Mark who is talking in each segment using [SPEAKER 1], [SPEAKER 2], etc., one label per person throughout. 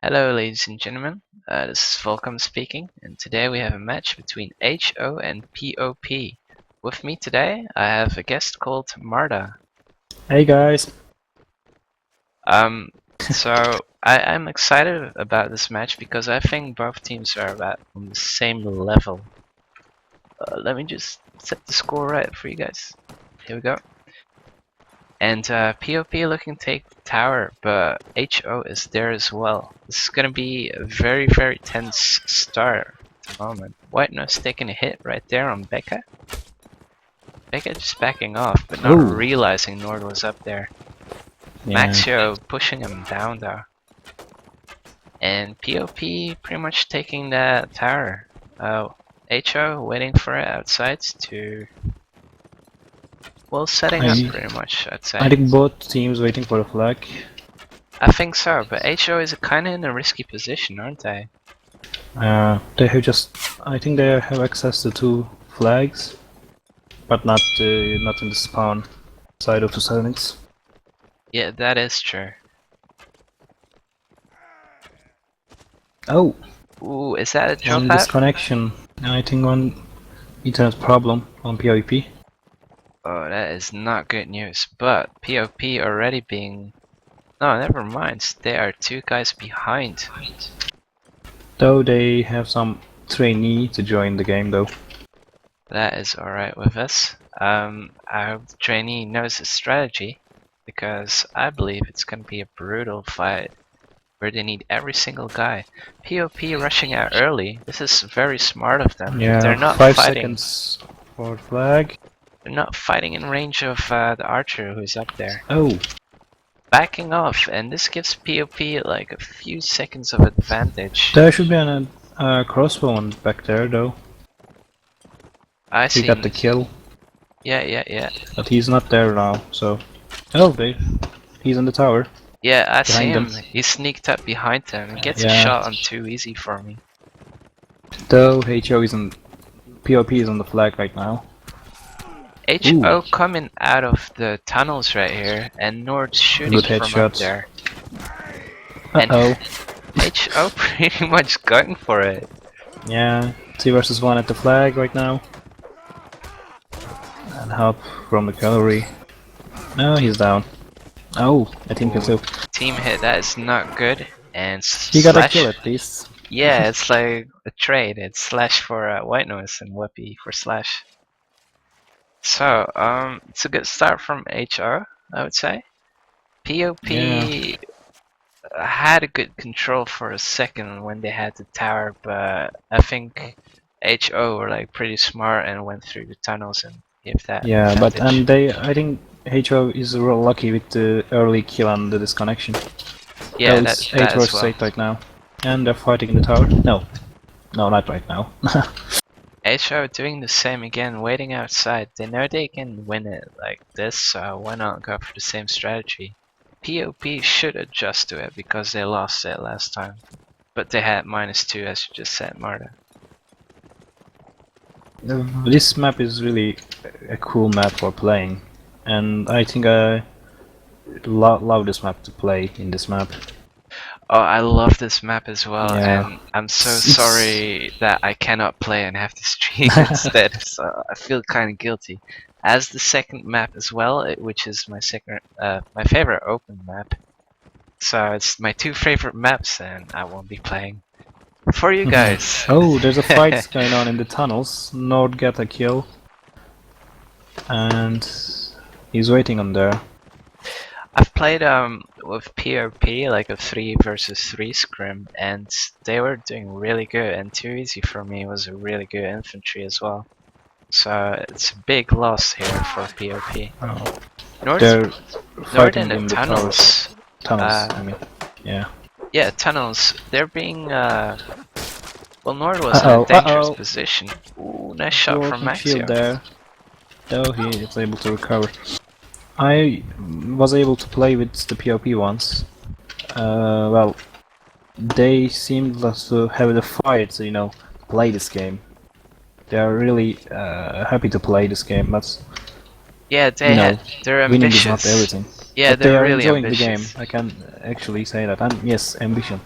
[SPEAKER 1] Hello, ladies and gentlemen. This is Volcom speaking, and today we have a match between HO and PoP. With me today, I have a guest called Marta.
[SPEAKER 2] Hey guys.
[SPEAKER 1] I'm excited about this match because I think both teams are about on the same level. Let me just set the score right for you guys. Here we go. And PoP looking to take the tower, but HO is there as well. This is gonna be a very tense start at the moment. White Nose taking a hit right there on Becca. Becca just backing off, but not realizing Nord was up there.
[SPEAKER 2] Yeah.
[SPEAKER 1] Maxio pushing him down though. And PoP pretty much taking that tower. HO waiting for it outside to... Well, setting up pretty much, I'd say.
[SPEAKER 2] I think both teams waiting for a flag.
[SPEAKER 1] I think so, but HO is kinda in a risky position, aren't they?
[SPEAKER 2] They have I think they have access to 2 flags, but not in the spawn side of the settings.
[SPEAKER 1] Yeah, that is true.
[SPEAKER 2] Oh!
[SPEAKER 1] Ooh, is that a jump
[SPEAKER 2] One
[SPEAKER 1] out?
[SPEAKER 2] disconnection. I think one Ethernet problem on PoP.
[SPEAKER 1] Oh, that is not good news. But PoP already being... No, never mind. They are 2 guys behind.
[SPEAKER 2] Though they have some trainee to join the game though.
[SPEAKER 1] That is alright with us. I hope the trainee knows his strategy, because I believe it's gonna be a brutal fight where they need every single guy. PoP rushing out early. This is very smart of them.
[SPEAKER 2] Yeah,
[SPEAKER 1] They're not
[SPEAKER 2] 5
[SPEAKER 1] fighting.
[SPEAKER 2] seconds for flag.
[SPEAKER 1] They're not fighting in range of the archer who's up there.
[SPEAKER 2] Oh!
[SPEAKER 1] Backing off, and this gives PoP like a few seconds of advantage.
[SPEAKER 2] There should be a crossbow back there though.
[SPEAKER 1] I see.
[SPEAKER 2] He got the kill.
[SPEAKER 1] Yeah.
[SPEAKER 2] But he's not there now, so... Oh, he's on the tower.
[SPEAKER 1] Yeah, I see him.
[SPEAKER 2] Them.
[SPEAKER 1] He sneaked up behind them and gets a shot on too easy for me.
[SPEAKER 2] Though HO isn't... PoP is on the flag right now.
[SPEAKER 1] HO coming out of the tunnels right here, and Nord shooting from up there. And HO pretty much going for it.
[SPEAKER 2] Yeah, 2 versus 1 at the flag right now. And help from the cavalry. No, he's down. Oh, I think he'll
[SPEAKER 1] Team hit, that is not good. And
[SPEAKER 2] he got a kill at least.
[SPEAKER 1] Yeah, it's like a trade. It's Slash for White Nose and Whippy for Slash. So, it's a good start from HO, I would say. PoP had a good control for a second when they had the tower, but I think HO were like pretty smart and went through the tunnels and gave that advantage.
[SPEAKER 2] But I think HO is real lucky with the early kill and the disconnection.
[SPEAKER 1] Yeah, that's
[SPEAKER 2] 8 versus 8 right now. And they're fighting in the tower. No, not right now.
[SPEAKER 1] HO doing the same again, waiting outside. They know they can win it like this, so why not go for the same strategy? PoP should adjust to it because they lost it last time. But they had -2, as you just said, Marta.
[SPEAKER 2] This map is really a cool map for playing. And I think I love this map to play in this map.
[SPEAKER 1] Oh, I love this map as well, and I'm so sorry that I cannot play and have to stream instead, so I feel kind of guilty. As the second map as well, which is my my favorite open map. So it's my 2 favorite maps, and I won't be playing for you guys.
[SPEAKER 2] Oh, there's a fight going on in the tunnels. Nord got a kill, and he's waiting on there.
[SPEAKER 1] I've played with PoP like a 3 versus 3 scrim, and they were doing really good, and too easy for me was a really good infantry as well. So it's a big loss here for PoP.
[SPEAKER 2] Oh.
[SPEAKER 1] Nord in the tunnels.
[SPEAKER 2] I mean, yeah.
[SPEAKER 1] Yeah, tunnels. They're being well, Nord was in a dangerous position. Ooh, nice shot from Maxio.
[SPEAKER 2] There. Though he is able to recover. I was able to play with the PoP once. Well, they seemed to have the fire to, you know, play this game. They are really happy to play this game, but
[SPEAKER 1] yeah, they're ambitious.
[SPEAKER 2] Winning is not everything.
[SPEAKER 1] Yeah,
[SPEAKER 2] but they are
[SPEAKER 1] really
[SPEAKER 2] enjoying
[SPEAKER 1] ambitious.
[SPEAKER 2] the game. I can actually say that. And yes, ambition.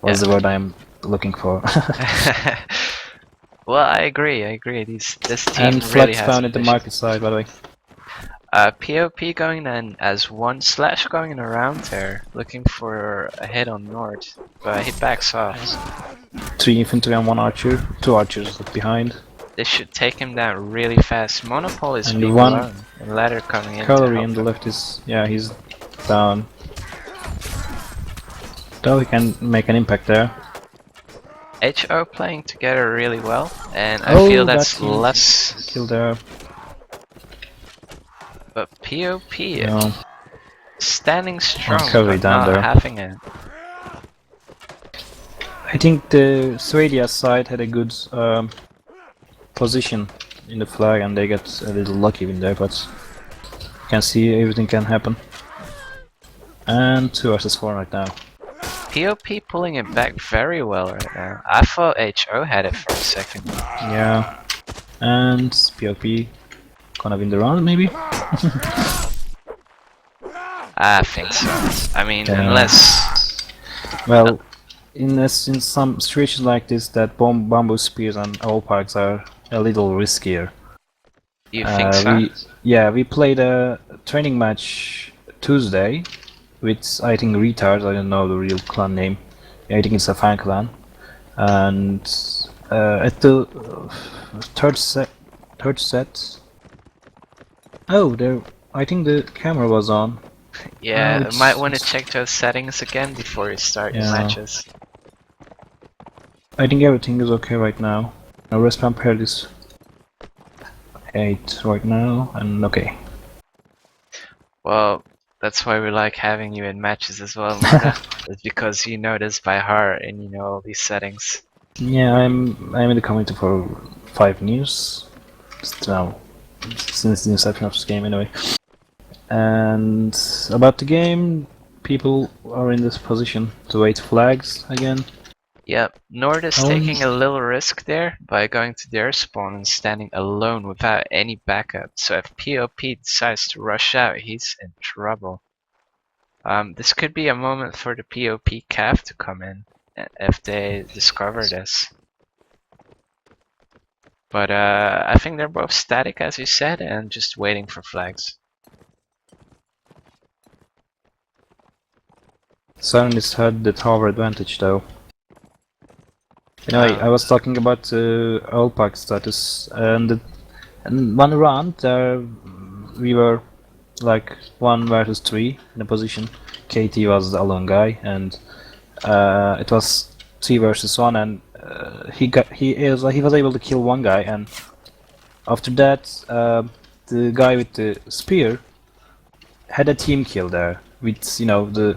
[SPEAKER 2] was the word I'm looking for.
[SPEAKER 1] Well, I agree. This team
[SPEAKER 2] And
[SPEAKER 1] really
[SPEAKER 2] flags
[SPEAKER 1] has
[SPEAKER 2] found at the
[SPEAKER 1] ambition.
[SPEAKER 2] market side, by the way.
[SPEAKER 1] PoP going in as one slash going around there, looking for a hit on Nord, but he backs off.
[SPEAKER 2] 3 infantry and 1 archer. 2 archers behind.
[SPEAKER 1] This should take him down really fast. Monopole is
[SPEAKER 2] And
[SPEAKER 1] being
[SPEAKER 2] one
[SPEAKER 1] alone, and Ladder coming in to
[SPEAKER 2] cavalry
[SPEAKER 1] help
[SPEAKER 2] on the
[SPEAKER 1] him.
[SPEAKER 2] left is, yeah, he's down. Though he can make an impact there.
[SPEAKER 1] HO playing together really well, and I
[SPEAKER 2] Oh,
[SPEAKER 1] feel
[SPEAKER 2] that
[SPEAKER 1] that's
[SPEAKER 2] team
[SPEAKER 1] less.
[SPEAKER 2] killed there.
[SPEAKER 1] But PoP
[SPEAKER 2] No.
[SPEAKER 1] standing strong,
[SPEAKER 2] cavalry
[SPEAKER 1] but
[SPEAKER 2] down
[SPEAKER 1] not
[SPEAKER 2] there.
[SPEAKER 1] having it.
[SPEAKER 2] I think the Swedia side had a good position in the flag and they got a little lucky in there, but you can see everything can happen. And 2 versus 4 right now.
[SPEAKER 1] PoP pulling it back very well right now. I thought HO had it for a second.
[SPEAKER 2] Yeah. And PoP gonna win the round, maybe?
[SPEAKER 1] I think so. I mean,
[SPEAKER 2] Yeah.
[SPEAKER 1] unless...
[SPEAKER 2] Well, in some situations like this, that bamboo spears and owl parks are a little riskier.
[SPEAKER 1] You think so?
[SPEAKER 2] We played a training match Tuesday with, I think, retards. I don't know the real clan name. I think it's a fan clan. And at the third set. Oh, there. I think the camera was on.
[SPEAKER 1] Yeah, you might want to check those settings again before you start your matches.
[SPEAKER 2] I think everything is okay right now. Now respawn paired is 8 right now, and okay.
[SPEAKER 1] Well, that's why we like having you in matches as well, Mona. It's because you know this by heart and you know all these settings.
[SPEAKER 2] Yeah, I'm in the community for 5 years. Now, since the inception of this game anyway. And about the game, people are in this position to wait flags again.
[SPEAKER 1] Yep, Nord is taking a little risk there by going to their spawn and standing alone without any backup. So if PoP decides to rush out, he's in trouble. This could be a moment for the PoP cav to come in if they discover this. But I think they're both static, as you said, and just waiting for flags.
[SPEAKER 2] Sirenist had the tower advantage though. Anyway, I was talking about Alpac status, and one round there we were like 1 versus 3 in a position. KT was the alone guy, and it was 3 versus 1, and he was able to kill 1 guy, and after that the guy with the spear had a team kill there. With the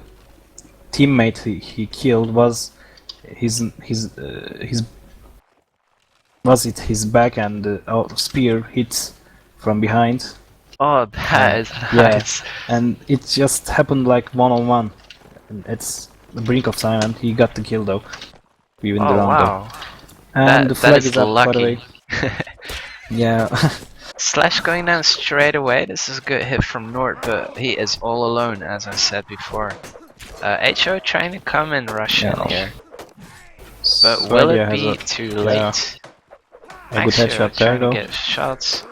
[SPEAKER 2] teammate he killed was his back, and the spear hit from behind.
[SPEAKER 1] Oh, that is nice.
[SPEAKER 2] Yeah, and it just happened like 1-on-1. And it's the brink of time, and he got the kill though. We win the round though. And the flag is up,
[SPEAKER 1] lucky.
[SPEAKER 2] by the way. Yeah.
[SPEAKER 1] Slash going down straight away. This is a good hit from Nord, but he is all alone, as I said before. HO trying to come and rush in here. But will it be too late?
[SPEAKER 2] A good headshot there though.
[SPEAKER 1] Get shots.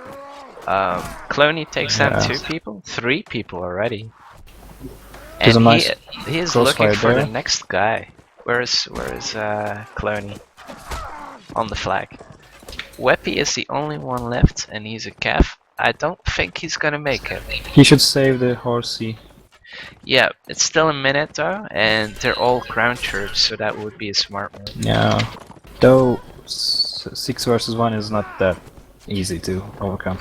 [SPEAKER 1] Cloney takes down 2 people, 3 people already. And he is looking for the next guy. Where is Cloney? On the flag. Weppy is the only one left, and he's a calf. I don't think he's gonna make it.
[SPEAKER 2] He should save the horsey.
[SPEAKER 1] Yeah, it's still a minute though, and they're all ground troops, so that would be a smart move.
[SPEAKER 2] Yeah, though 6 versus 1 is not that easy to overcome.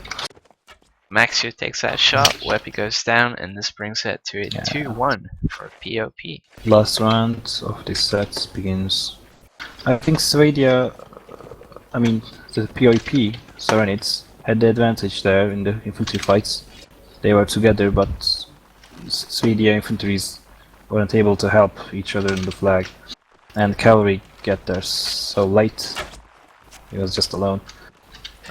[SPEAKER 1] Maxio takes that shot, Weppy goes down, and this brings it to a 2-1 for PoP.
[SPEAKER 2] Last round of this set begins. I think Swedia, I mean the PoP Serenids had the advantage there in the infantry fights. They were together, but Swedia infantries weren't able to help each other in the flag, and cavalry get there so late. He was just alone.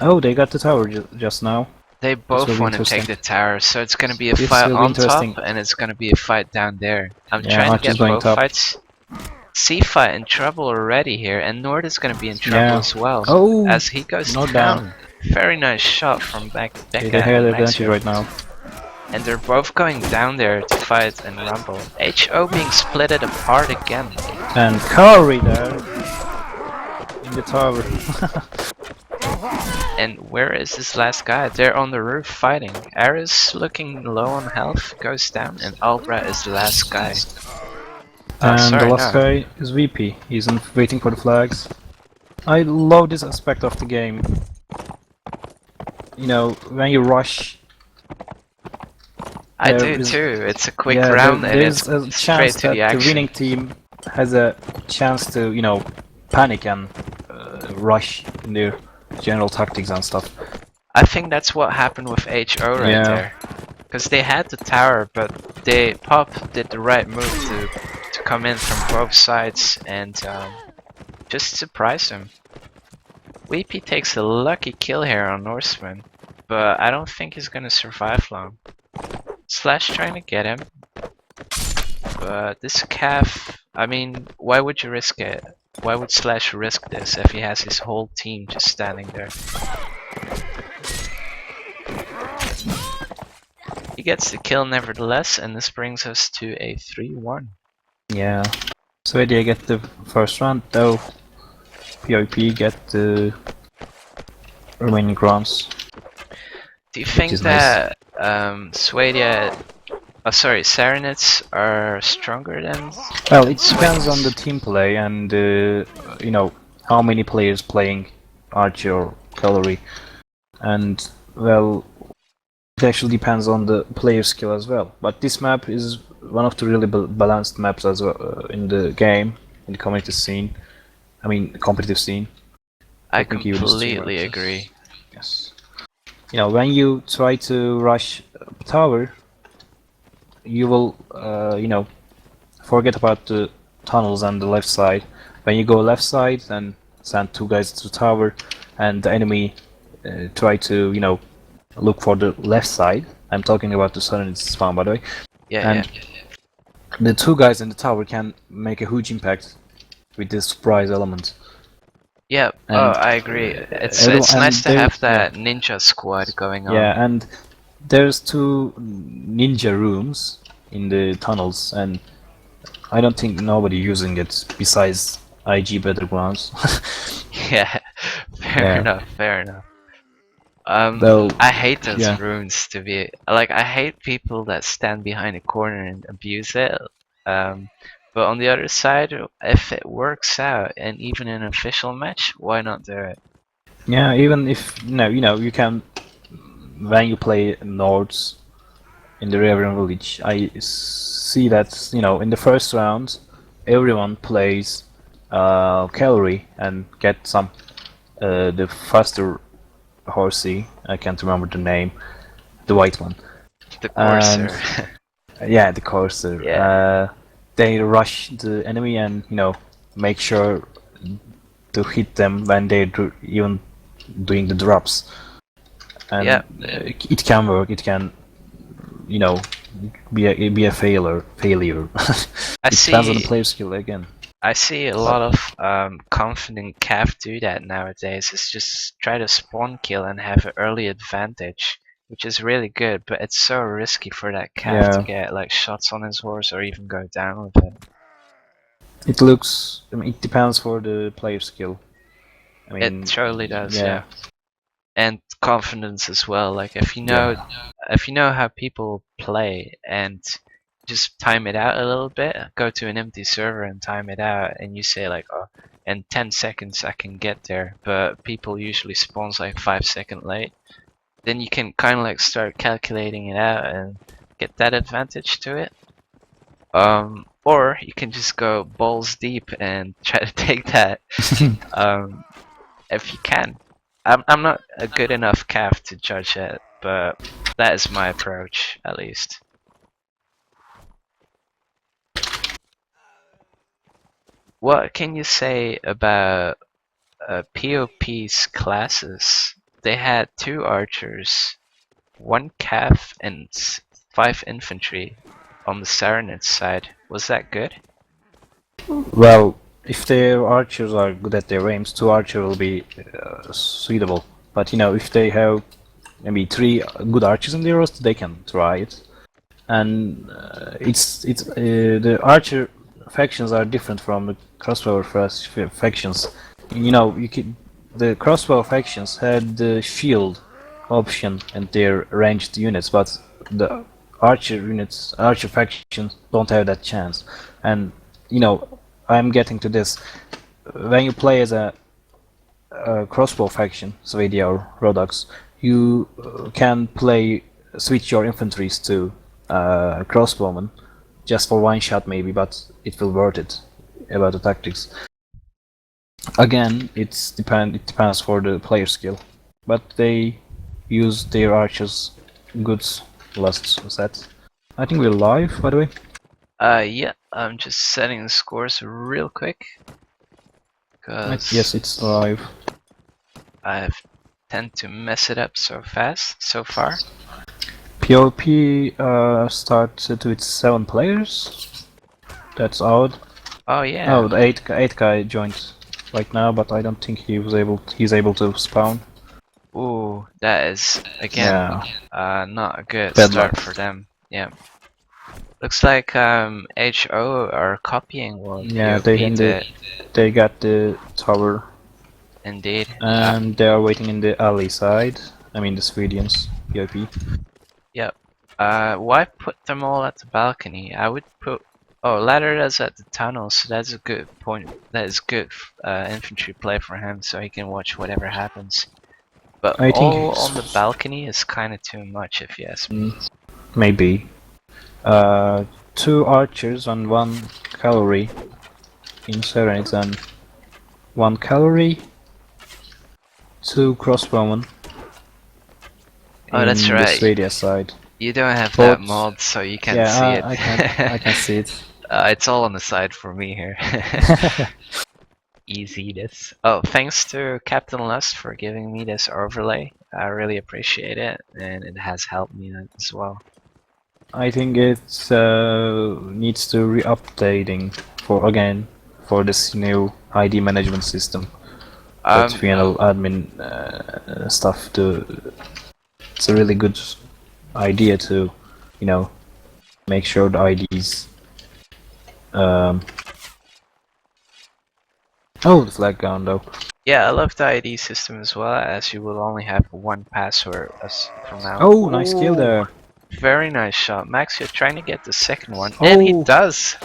[SPEAKER 2] Oh, they got the tower just now.
[SPEAKER 1] They both want to take the tower, so it's gonna be a fight on top, and it's gonna be a fight down there. I'm trying to get both fights. C-Fight in trouble already here, and Nord is gonna be in trouble
[SPEAKER 2] Yeah.
[SPEAKER 1] as well,
[SPEAKER 2] Oh,
[SPEAKER 1] as he goes
[SPEAKER 2] not
[SPEAKER 1] down.
[SPEAKER 2] down.
[SPEAKER 1] Very nice shot from
[SPEAKER 2] Okay,
[SPEAKER 1] Becca
[SPEAKER 2] they have
[SPEAKER 1] and
[SPEAKER 2] the advantage
[SPEAKER 1] Maxio.
[SPEAKER 2] right now.
[SPEAKER 1] And they're both going down there to fight and rumble. HO being splitted apart again.
[SPEAKER 2] And Curry there in the tower.
[SPEAKER 1] And where is this last guy? They're on the roof fighting. Aris looking low on health goes down, and Albra is the last guy.
[SPEAKER 2] And the
[SPEAKER 1] Sorry,
[SPEAKER 2] last
[SPEAKER 1] no.
[SPEAKER 2] guy is VP. He's waiting for the flags. I love this aspect of the game. You know, when you rush,
[SPEAKER 1] I
[SPEAKER 2] there
[SPEAKER 1] do
[SPEAKER 2] is
[SPEAKER 1] too. It's a quick
[SPEAKER 2] yeah,
[SPEAKER 1] round and it's
[SPEAKER 2] there's a
[SPEAKER 1] straight
[SPEAKER 2] chance
[SPEAKER 1] to the
[SPEAKER 2] that the
[SPEAKER 1] action.
[SPEAKER 2] winning team has a chance to, you know, panic and rush in their general tactics and stuff.
[SPEAKER 1] I think that's what happened with HO right
[SPEAKER 2] Yeah.
[SPEAKER 1] there. Because they had the tower, but PoP did the right move to come in from both sides and just surprise him. Weepy takes a lucky kill here on Norseman, but I don't think he's gonna survive long. Slash trying to get him, but this calf, I mean, why would you risk it? Why would Slash risk this if he has his whole team just standing there? He gets the kill nevertheless, and this brings us to a 3-1.
[SPEAKER 2] Yeah. So they get the first round, though PoP get the remaining rounds.
[SPEAKER 1] Do you think
[SPEAKER 2] is nice.
[SPEAKER 1] that Sarenids are stronger than
[SPEAKER 2] Well, it depends
[SPEAKER 1] Swedish?
[SPEAKER 2] on the team play and you know, how many players playing Archer or Cavalry, and well, it actually depends on the player skill as well. But this map is one of the really balanced maps as well in the game, in the community scene. I mean, competitive scene.
[SPEAKER 1] I
[SPEAKER 2] Let me give you the stream
[SPEAKER 1] completely
[SPEAKER 2] access.
[SPEAKER 1] agree.
[SPEAKER 2] Yes. You know, when you try to rush tower, you will, you know, forget about the tunnels and the left side. When you go left side and send two guys to the tower, and the enemy try to, you know, look for the left side. I'm talking about the southern spawn, by the way.
[SPEAKER 1] Yeah,
[SPEAKER 2] And the two guys in the tower can make a huge impact with this surprise element.
[SPEAKER 1] yeah.
[SPEAKER 2] And
[SPEAKER 1] I agree. It's
[SPEAKER 2] everyone,
[SPEAKER 1] it's
[SPEAKER 2] and
[SPEAKER 1] nice to have
[SPEAKER 2] yeah,
[SPEAKER 1] that ninja squad going on.
[SPEAKER 2] yeah, and there's two ninja rooms in the tunnels, and I don't think nobody using it besides IG Battlegrounds.
[SPEAKER 1] Yeah, fair
[SPEAKER 2] Yeah.
[SPEAKER 1] enough, fair enough.
[SPEAKER 2] Though,
[SPEAKER 1] I hate those
[SPEAKER 2] yeah,
[SPEAKER 1] runes to be like I hate people that stand behind a corner and abuse it. But on the other side, if it works out and even in an official match, why not do it?
[SPEAKER 2] yeah. Even if you know, you can when you play Nords in the Reverend Village. I see that, you know, in the first round, everyone plays cavalry and get some the faster horsey. I can't remember the name, the white one.
[SPEAKER 1] The
[SPEAKER 2] And
[SPEAKER 1] Corsair.
[SPEAKER 2] yeah, the courser.
[SPEAKER 1] Yeah.
[SPEAKER 2] They rush the enemy and, you know, make sure to hit them when they're even doing the drops. And
[SPEAKER 1] Yeah.
[SPEAKER 2] it can work. It can, you know, be a failure.
[SPEAKER 1] I
[SPEAKER 2] It depends on the
[SPEAKER 1] see
[SPEAKER 2] player skill again.
[SPEAKER 1] I see a
[SPEAKER 2] But
[SPEAKER 1] lot of confident Cav do that nowadays. It's just try to spawn kill and have an early advantage, which is really good, but it's so risky for that Cav to
[SPEAKER 2] yeah,
[SPEAKER 1] get like shots on his horse or even go down with it.
[SPEAKER 2] it looks. I mean, it depends for the player skill. I
[SPEAKER 1] It
[SPEAKER 2] mean,
[SPEAKER 1] totally does,
[SPEAKER 2] yeah,
[SPEAKER 1] yeah. And confidence as well. Like
[SPEAKER 2] yeah,
[SPEAKER 1] if you know how people play and just time it out a little bit, go to an empty server and time it out and you say like, oh, in 10 seconds I can get there, but people usually spawns like 5 seconds late, then you can kind of like start calculating it out and get that advantage to it. Or you can just go balls deep and try to take that um, if you can. I'm not a good enough calf to judge it, but that is my approach, at least. What can you say about PoP's classes? They had 2 archers, 1 cav, and 5 infantry on the Serenade side. Was that good?
[SPEAKER 2] Well, if their archers are good at their aims, 2 archer will be suitable. But you know, if they have maybe 3 good archers in their roster, they can try it. And it's the archer factions are different from the crossbow factions. You know, the crossbow factions had the shield option in their ranged units, but the archer factions don't have that chance. And you know, I'm getting to this. When you play as a crossbow faction, Swedia or Rodox, you can switch your infantries to crossbowmen just for one shot maybe, but it will worth it about the tactics. Again, it depends for the player skill, but they use their archers goods last set. I think we're live, by the way.
[SPEAKER 1] Yeah, I'm just setting the scores real quick.
[SPEAKER 2] Yes,
[SPEAKER 1] Because
[SPEAKER 2] it's live.
[SPEAKER 1] I tend to mess it up so fast so far.
[SPEAKER 2] PoP started with 7 players. That's odd.
[SPEAKER 1] Oh yeah.
[SPEAKER 2] Oh, the 8 guy joined right now, but I don't think he's able to spawn.
[SPEAKER 1] Ooh, that is again not a good
[SPEAKER 2] Bad
[SPEAKER 1] start
[SPEAKER 2] luck.
[SPEAKER 1] for them. Yeah. Looks like HO are copying what
[SPEAKER 2] Yeah,
[SPEAKER 1] PoP did.
[SPEAKER 2] they got the tower
[SPEAKER 1] Indeed.
[SPEAKER 2] and they are waiting in the alley side. I mean the Swedes, PoP.
[SPEAKER 1] Yep. Why put them all at the balcony? I would put. Oh, ladder does at the tunnel, so that's a good point. That is good infantry play for him, so he can watch whatever happens. But
[SPEAKER 2] I think
[SPEAKER 1] all on the balcony is kind of too much, if you ask me.
[SPEAKER 2] maybe 2 archers and 1 cavalry in Serenity and 1 cavalry, 2 crossbowmen
[SPEAKER 1] Oh, that's
[SPEAKER 2] in the
[SPEAKER 1] right.
[SPEAKER 2] Swedia side.
[SPEAKER 1] You don't have
[SPEAKER 2] Both-
[SPEAKER 1] that mod, so you can't
[SPEAKER 2] Yeah,
[SPEAKER 1] see it.
[SPEAKER 2] I can see it.
[SPEAKER 1] It's all on the side for me here. Easy this. Oh, thanks to Captain Lust for giving me this overlay. I really appreciate it, and it has helped me as well.
[SPEAKER 2] I think it needs to re-updating for this new ID management system. That WNL admin stuff. It's a really good idea to, you know, make sure the IDs. Oh, the flag gone though.
[SPEAKER 1] Yeah, I love the ID system as well, as you will only have one password as from now.
[SPEAKER 2] Oh, nice kill there.
[SPEAKER 1] Very nice shot. Max, you're trying to get the second one, and he
[SPEAKER 2] Oh.
[SPEAKER 1] does!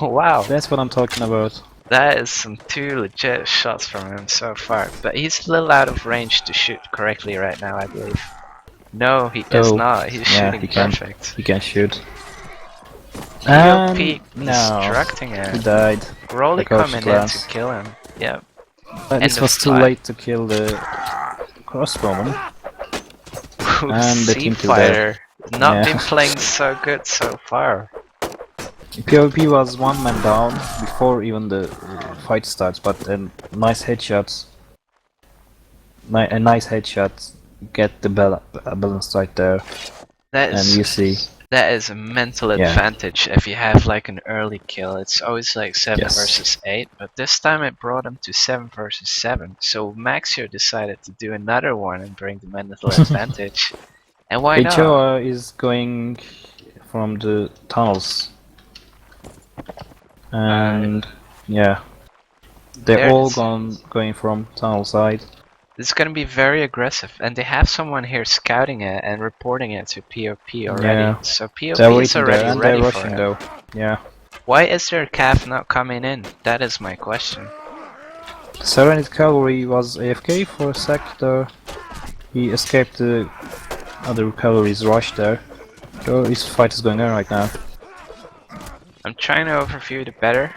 [SPEAKER 1] Wow,
[SPEAKER 2] That's what I'm talking about.
[SPEAKER 1] that is some 2 legit shots from him so far. But he's a little out of range to shoot correctly right now, I believe. No, he is not. He's shooting
[SPEAKER 2] he can.
[SPEAKER 1] perfect.
[SPEAKER 2] He can shoot.
[SPEAKER 1] PoP
[SPEAKER 2] No,
[SPEAKER 1] destructing
[SPEAKER 2] he
[SPEAKER 1] him.
[SPEAKER 2] died.
[SPEAKER 1] Rolly
[SPEAKER 2] Like Ocean
[SPEAKER 1] coming in
[SPEAKER 2] Glass.
[SPEAKER 1] to kill him. Yeah.
[SPEAKER 2] But this
[SPEAKER 1] And
[SPEAKER 2] was too late to kill the crossbowman. And the team killed
[SPEAKER 1] Fighter not
[SPEAKER 2] Yeah.
[SPEAKER 1] been playing so good so far.
[SPEAKER 2] PoP was 1 man down before even the fight starts, but a nice headshot. A nice headshot get the balance right there,
[SPEAKER 1] That
[SPEAKER 2] and
[SPEAKER 1] is
[SPEAKER 2] you see.
[SPEAKER 1] that is a mental
[SPEAKER 2] Yeah.
[SPEAKER 1] advantage if you have like an early kill. It's always like 7
[SPEAKER 2] Yes.
[SPEAKER 1] versus 8, but this time it brought him to 7 versus 7. So Maxio decided to do another one and bring the mental advantage. And why not?
[SPEAKER 2] HO is going from the tunnels, and yeah, they're
[SPEAKER 1] There
[SPEAKER 2] all
[SPEAKER 1] it is.
[SPEAKER 2] going from tunnel side.
[SPEAKER 1] It's gonna be very aggressive, and they have someone here scouting it and reporting it to PoP already.
[SPEAKER 2] Yeah.
[SPEAKER 1] So
[SPEAKER 2] They're
[SPEAKER 1] PoP is
[SPEAKER 2] waiting
[SPEAKER 1] already
[SPEAKER 2] there, and
[SPEAKER 1] ready
[SPEAKER 2] they're
[SPEAKER 1] for
[SPEAKER 2] rushing
[SPEAKER 1] it.
[SPEAKER 2] though. Yeah.
[SPEAKER 1] Why is their calf not coming in? That is my question.
[SPEAKER 2] Serenity Cavalry was AFK for a sec there. He escaped the other cavalry's rush there. So his fight is going on right now.
[SPEAKER 1] I'm trying to overview it better,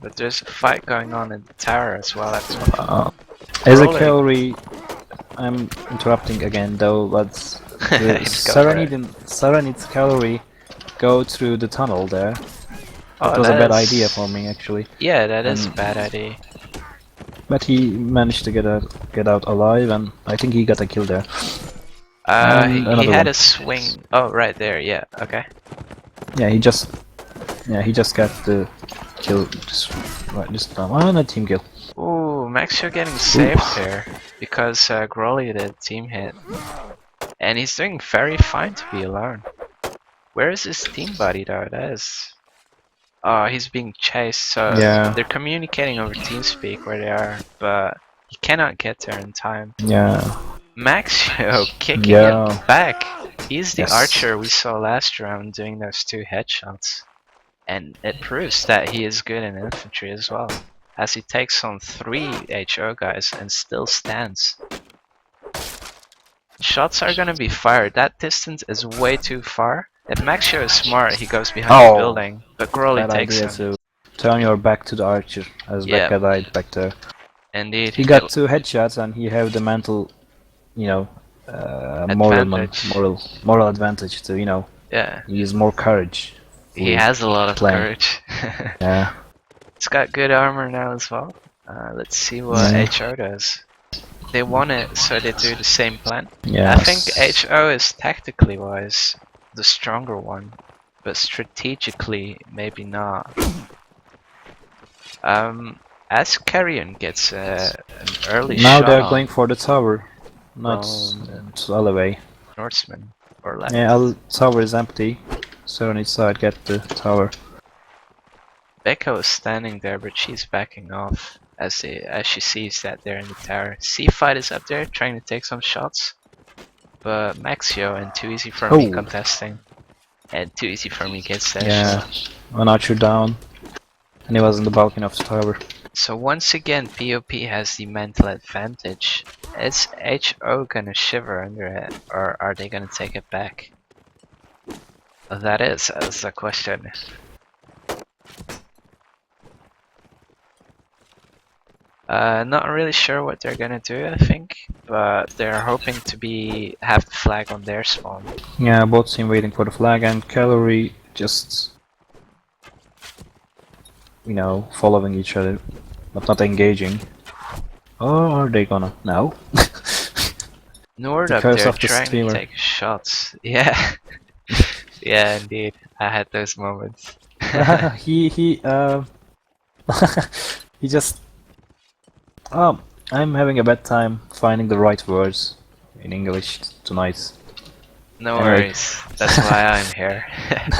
[SPEAKER 1] but there's a fight going on in the tower as well at the moment.
[SPEAKER 2] As a
[SPEAKER 1] Rolling.
[SPEAKER 2] cavalry, I'm interrupting again though, but the
[SPEAKER 1] Go for it.
[SPEAKER 2] Serenity Cavalry go through the tunnel there.
[SPEAKER 1] Oh,
[SPEAKER 2] That was a bad
[SPEAKER 1] is-
[SPEAKER 2] idea for me actually.
[SPEAKER 1] Yeah, that is a
[SPEAKER 2] And-
[SPEAKER 1] bad idea.
[SPEAKER 2] But he managed to get out alive, and I think he got a kill there.
[SPEAKER 1] He
[SPEAKER 2] another
[SPEAKER 1] had
[SPEAKER 2] one.
[SPEAKER 1] a swing. Oh, right there. Yeah. Okay.
[SPEAKER 2] Yeah, he just got the kill this right this time. Oh, not team kill.
[SPEAKER 1] Ooh, Maxio getting saved here because Grolly did team hit. And he's doing very fine to be alone. Where is his team buddy though? That is... Oh, he's being chased, so
[SPEAKER 2] Yeah.
[SPEAKER 1] they're communicating over TeamSpeak where they are, but he cannot get there in time.
[SPEAKER 2] Yeah.
[SPEAKER 1] Maxio kicking
[SPEAKER 2] Yeah.
[SPEAKER 1] it back. He's the
[SPEAKER 2] Yes.
[SPEAKER 1] archer we saw last round doing those 2 headshots. And it proves that he is good in infantry as well, as he takes on 3 HO guys and still stands. Shots are gonna be fired. That distance is way too far. If Maxio is smart, he goes behind the building, but Grolly
[SPEAKER 2] Bad
[SPEAKER 1] takes
[SPEAKER 2] idea
[SPEAKER 1] him.
[SPEAKER 2] to turn your back to the archer, as
[SPEAKER 1] Yeah.
[SPEAKER 2] Becca died back there.
[SPEAKER 1] Indeed.
[SPEAKER 2] He got 2 headshots and he have the mental, you know,
[SPEAKER 1] Advantage.
[SPEAKER 2] moral advantage to, you know,
[SPEAKER 1] Yeah,
[SPEAKER 2] use more courage.
[SPEAKER 1] he has a lot of
[SPEAKER 2] playing.
[SPEAKER 1] courage.
[SPEAKER 2] Yeah.
[SPEAKER 1] It's got good armor now as well. Let's see what
[SPEAKER 2] Yeah.
[SPEAKER 1] HO does. They want it, so they do the same plan.
[SPEAKER 2] Yeah.
[SPEAKER 1] I think HO is tactically wise the stronger one, but strategically maybe not. As Carrion gets an early
[SPEAKER 2] Now
[SPEAKER 1] shot
[SPEAKER 2] they're
[SPEAKER 1] on
[SPEAKER 2] going for the tower, not to alleyway.
[SPEAKER 1] Norseman or left.
[SPEAKER 2] Yeah, tower is empty, so on its side get the tower.
[SPEAKER 1] Becca is standing there, but she's backing off as she sees that they're in the tower. C-Fight is up there trying to take some shots, but Maxio and Too Easy for Me contesting, and Too Easy for Me gets that
[SPEAKER 2] Yeah,
[SPEAKER 1] shot.
[SPEAKER 2] one archer down, and he was in the balcony of the tower.
[SPEAKER 1] So once again, PoP has the mental advantage. Is HO gonna shiver under it, or are they gonna take it back? That is the question. Not really sure what they're gonna do, I think, but they're hoping to have the flag on their spawn.
[SPEAKER 2] Yeah, both team waiting for the flag, and cavalry just, you know, following each other, but not engaging. Or are they gonna? No.
[SPEAKER 1] Nord up
[SPEAKER 2] Because
[SPEAKER 1] there
[SPEAKER 2] of the
[SPEAKER 1] trying
[SPEAKER 2] streamer.
[SPEAKER 1] to take shots. Yeah, yeah, indeed. I had those moments.
[SPEAKER 2] he he just. I'm having a bad time finding the right words in English tonight.
[SPEAKER 1] No
[SPEAKER 2] Anyway.
[SPEAKER 1] worries. That's why I'm here.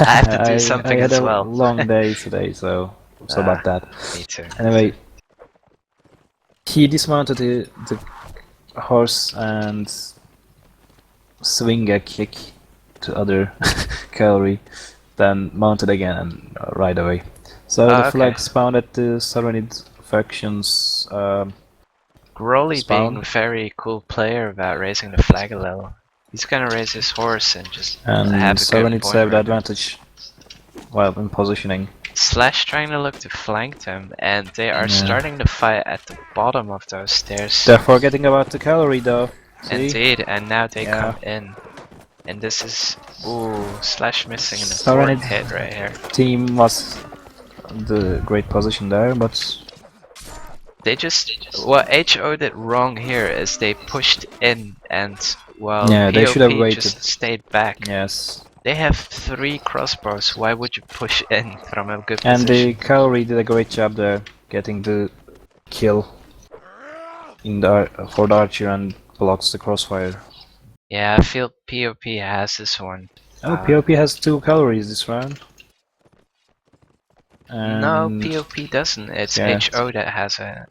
[SPEAKER 1] I have to do something
[SPEAKER 2] I had
[SPEAKER 1] as
[SPEAKER 2] a
[SPEAKER 1] well.
[SPEAKER 2] long day today, so about that.
[SPEAKER 1] Me too.
[SPEAKER 2] Anyway, he dismounted the horse and swing a kick to other cavalry, then mounted again and ride away. So the flag spawned at the Saranid factions.
[SPEAKER 1] Grolly
[SPEAKER 2] spawn.
[SPEAKER 1] being a very cool player about raising the flag a little. He's gonna raise his horse and just have a good
[SPEAKER 2] Saranid
[SPEAKER 1] point.
[SPEAKER 2] have the advantage while in positioning.
[SPEAKER 1] Slash trying to look to flank them, and they are starting to fight at the bottom of those stairs.
[SPEAKER 2] They're forgetting about the cavalry though. See?
[SPEAKER 1] Indeed, and now they come in. And this is... Ooh, Slash missing an
[SPEAKER 2] Saranid
[SPEAKER 1] important hit right here.
[SPEAKER 2] Team was the great position there, but...
[SPEAKER 1] They just... What HO did wrong here is they pushed in and... Well,
[SPEAKER 2] they should have waited.
[SPEAKER 1] just stayed back.
[SPEAKER 2] Yes.
[SPEAKER 1] They have 3 crossbows, why would you push in from a good
[SPEAKER 2] And
[SPEAKER 1] position?
[SPEAKER 2] the cavalry did a great job there, getting the kill in the for the archer and blocks the crossfire.
[SPEAKER 1] Yeah, I feel PoP has this one.
[SPEAKER 2] Oh, PoP has 2 cavalries this round. And
[SPEAKER 1] No, PoP doesn't. It's HO that has it.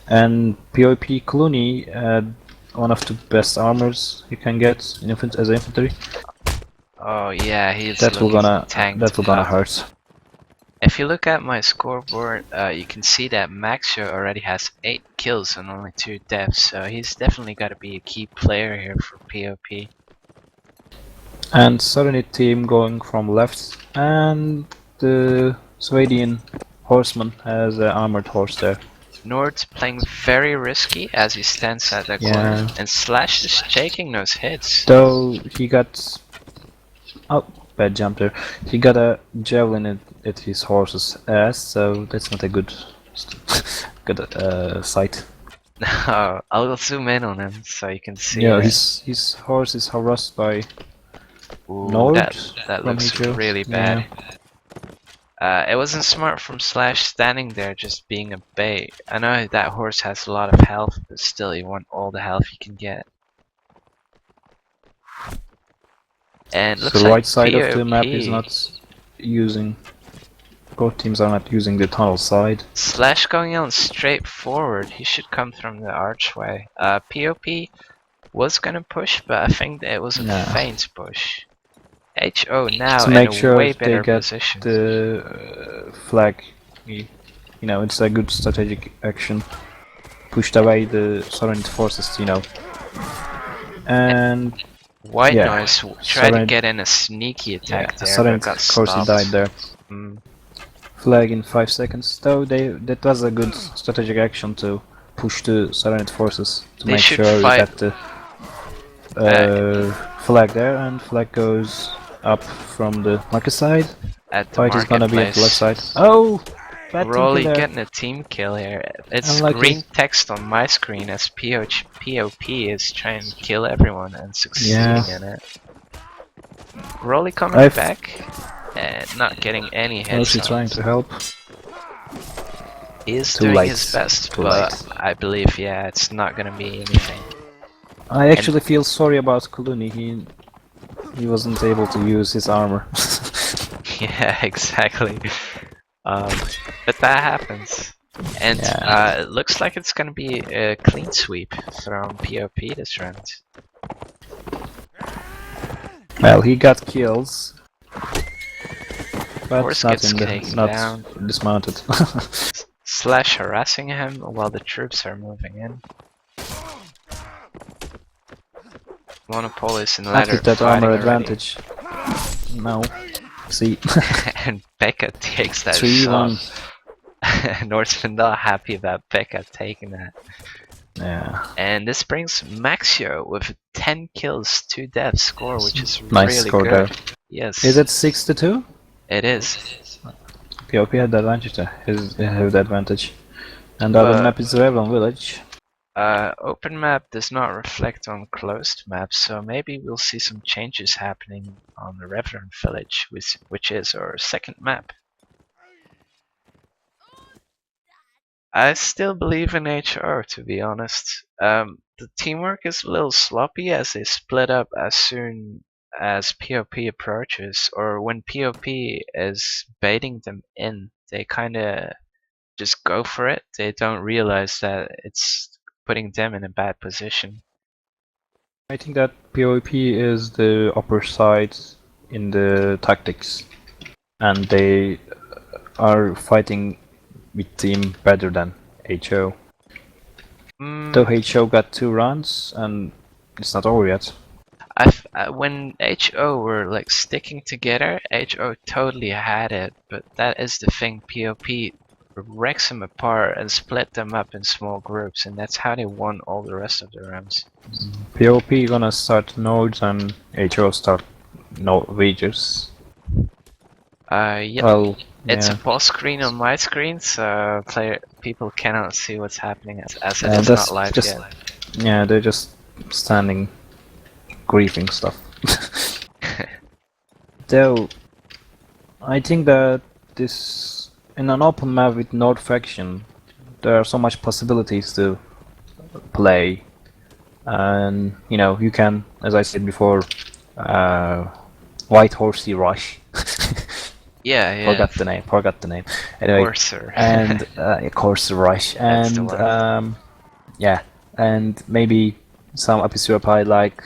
[SPEAKER 2] And PoP Clooney had one of the best armors you can get in as infantry.
[SPEAKER 1] Oh yeah, he's
[SPEAKER 2] That will gonna
[SPEAKER 1] up.
[SPEAKER 2] hurt.
[SPEAKER 1] If you look at my scoreboard, you can see that Maxio already has 8 kills and only 2 deaths, so he's definitely got to be a key player here for PoP.
[SPEAKER 2] And Serenity team going from left, and the Swedian horseman has an armored horse there.
[SPEAKER 1] Nord's playing very risky as he stands at the corner, and Slash is taking those hits.
[SPEAKER 2] Though he got... Oh, bad jump there. He got a javelin at his horse's ass, so that's not a good sight.
[SPEAKER 1] No, I'll zoom in on him so you can see.
[SPEAKER 2] Yeah, his horse is harassed by
[SPEAKER 1] Ooh,
[SPEAKER 2] Nord.
[SPEAKER 1] that looks really bad. It wasn't smart from Slash standing there just being a bait. I know that horse has a lot of health, but still you want all the health you can get. And it
[SPEAKER 2] So
[SPEAKER 1] looks
[SPEAKER 2] the
[SPEAKER 1] like
[SPEAKER 2] right side of the map is
[SPEAKER 1] PoP.
[SPEAKER 2] not using. Both teams are not using the tunnel side.
[SPEAKER 1] Slash going on straight forward. He should come from the archway. PoP was gonna push, but I think that it was a
[SPEAKER 2] Nah.
[SPEAKER 1] feint push. HO
[SPEAKER 2] Just
[SPEAKER 1] now
[SPEAKER 2] to
[SPEAKER 1] in
[SPEAKER 2] make
[SPEAKER 1] a
[SPEAKER 2] sure
[SPEAKER 1] way
[SPEAKER 2] they
[SPEAKER 1] better
[SPEAKER 2] get
[SPEAKER 1] position.
[SPEAKER 2] the flag. You know, it's a good strategic action. Pushed away the Sovereignty forces, you know. And
[SPEAKER 1] White
[SPEAKER 2] yeah,
[SPEAKER 1] Noise tried to
[SPEAKER 2] Sovereign-
[SPEAKER 1] get in a sneaky
[SPEAKER 2] yeah,
[SPEAKER 1] attack there, but
[SPEAKER 2] Sovereignty
[SPEAKER 1] got
[SPEAKER 2] of course he
[SPEAKER 1] stopped.
[SPEAKER 2] died there.
[SPEAKER 1] Mm.
[SPEAKER 2] Flag in 5 seconds. Though that was a good strategic action to push the Sovereignty forces to
[SPEAKER 1] They
[SPEAKER 2] make
[SPEAKER 1] should
[SPEAKER 2] sure we
[SPEAKER 1] fight-
[SPEAKER 2] get the flag there, and flag goes up from the market side.
[SPEAKER 1] At the
[SPEAKER 2] Fight is gonna be at the left
[SPEAKER 1] marketplace.
[SPEAKER 2] side. Oh! Bad
[SPEAKER 1] Rolly
[SPEAKER 2] team kill there.
[SPEAKER 1] getting a team kill here. It's
[SPEAKER 2] Unlucky.
[SPEAKER 1] green text on my screen as PoP is trying to kill everyone and succeeding in it. Rolly coming back and not getting any
[SPEAKER 2] Also
[SPEAKER 1] headshots.
[SPEAKER 2] trying to help.
[SPEAKER 1] He is
[SPEAKER 2] Too
[SPEAKER 1] doing
[SPEAKER 2] late.
[SPEAKER 1] his best,
[SPEAKER 2] Too
[SPEAKER 1] but
[SPEAKER 2] late.
[SPEAKER 1] I believe, yeah, it's not gonna be anything.
[SPEAKER 2] I actually feel sorry about Kuluni. He wasn't able to use his armor.
[SPEAKER 1] Yeah, exactly. But that happens. And
[SPEAKER 2] Yeah.
[SPEAKER 1] it looks like it's gonna be a clean sweep from PoP this round.
[SPEAKER 2] Well, he got kills. But
[SPEAKER 1] Horse
[SPEAKER 2] not
[SPEAKER 1] gets
[SPEAKER 2] in the
[SPEAKER 1] taken
[SPEAKER 2] not
[SPEAKER 1] down.
[SPEAKER 2] dismounted.
[SPEAKER 1] Slash harassing him while the troops are moving in. Monopole is in ladder
[SPEAKER 2] Active that
[SPEAKER 1] fighting
[SPEAKER 2] armor
[SPEAKER 1] already.
[SPEAKER 2] advantage. No. See.
[SPEAKER 1] And Becca takes that
[SPEAKER 2] 3-1.
[SPEAKER 1] shot. Norseman not happy about Becca taking that.
[SPEAKER 2] Yeah.
[SPEAKER 1] And this brings Maxio with 10 kills, 2 deaths score, which is
[SPEAKER 2] Nice
[SPEAKER 1] really
[SPEAKER 2] score
[SPEAKER 1] good.
[SPEAKER 2] there.
[SPEAKER 1] Yes.
[SPEAKER 2] Is it 6-2?
[SPEAKER 1] It is.
[SPEAKER 2] PoP had the advantage there. They have the advantage. And the other map is Revlon Village.
[SPEAKER 1] Open map does not reflect on closed maps, so maybe we'll see some changes happening on the Revlon Village, which is our second map. I still believe in HR, to be honest. The teamwork is a little sloppy as they split up as soon as PoP approaches, or when PoP is baiting them in, they kinda just go for it. They don't realize that it's putting them in a bad position.
[SPEAKER 2] I think that PoP is the upper side in the tactics. And they are fighting with team better than HO. Though HO got 2 rounds and it's not over yet.
[SPEAKER 1] When HO were like sticking together, HO totally had it, but that is the thing. PoP wrecks them apart and split them up in small groups, and that's how they won all the rest of the rounds.
[SPEAKER 2] PoP gonna start nodes and HO start wages.
[SPEAKER 1] Yep.
[SPEAKER 2] Well,
[SPEAKER 1] It's
[SPEAKER 2] yeah.
[SPEAKER 1] a pause screen on my screen, so people cannot see what's happening as it
[SPEAKER 2] Yeah,
[SPEAKER 1] is
[SPEAKER 2] that's
[SPEAKER 1] not live
[SPEAKER 2] just-
[SPEAKER 1] yet.
[SPEAKER 2] Yeah, they're just standing, griefing stuff. Though, I think that this, in an open map with Nord faction, there are so much possibilities to play, and you know you can, as I said before, White Horsey Rush.
[SPEAKER 1] Yeah.
[SPEAKER 2] Forgot the name. Anyway,
[SPEAKER 1] Corsair.
[SPEAKER 2] and of course Rush,
[SPEAKER 1] That's the
[SPEAKER 2] and
[SPEAKER 1] one.
[SPEAKER 2] yeah, and maybe some Apisuapai like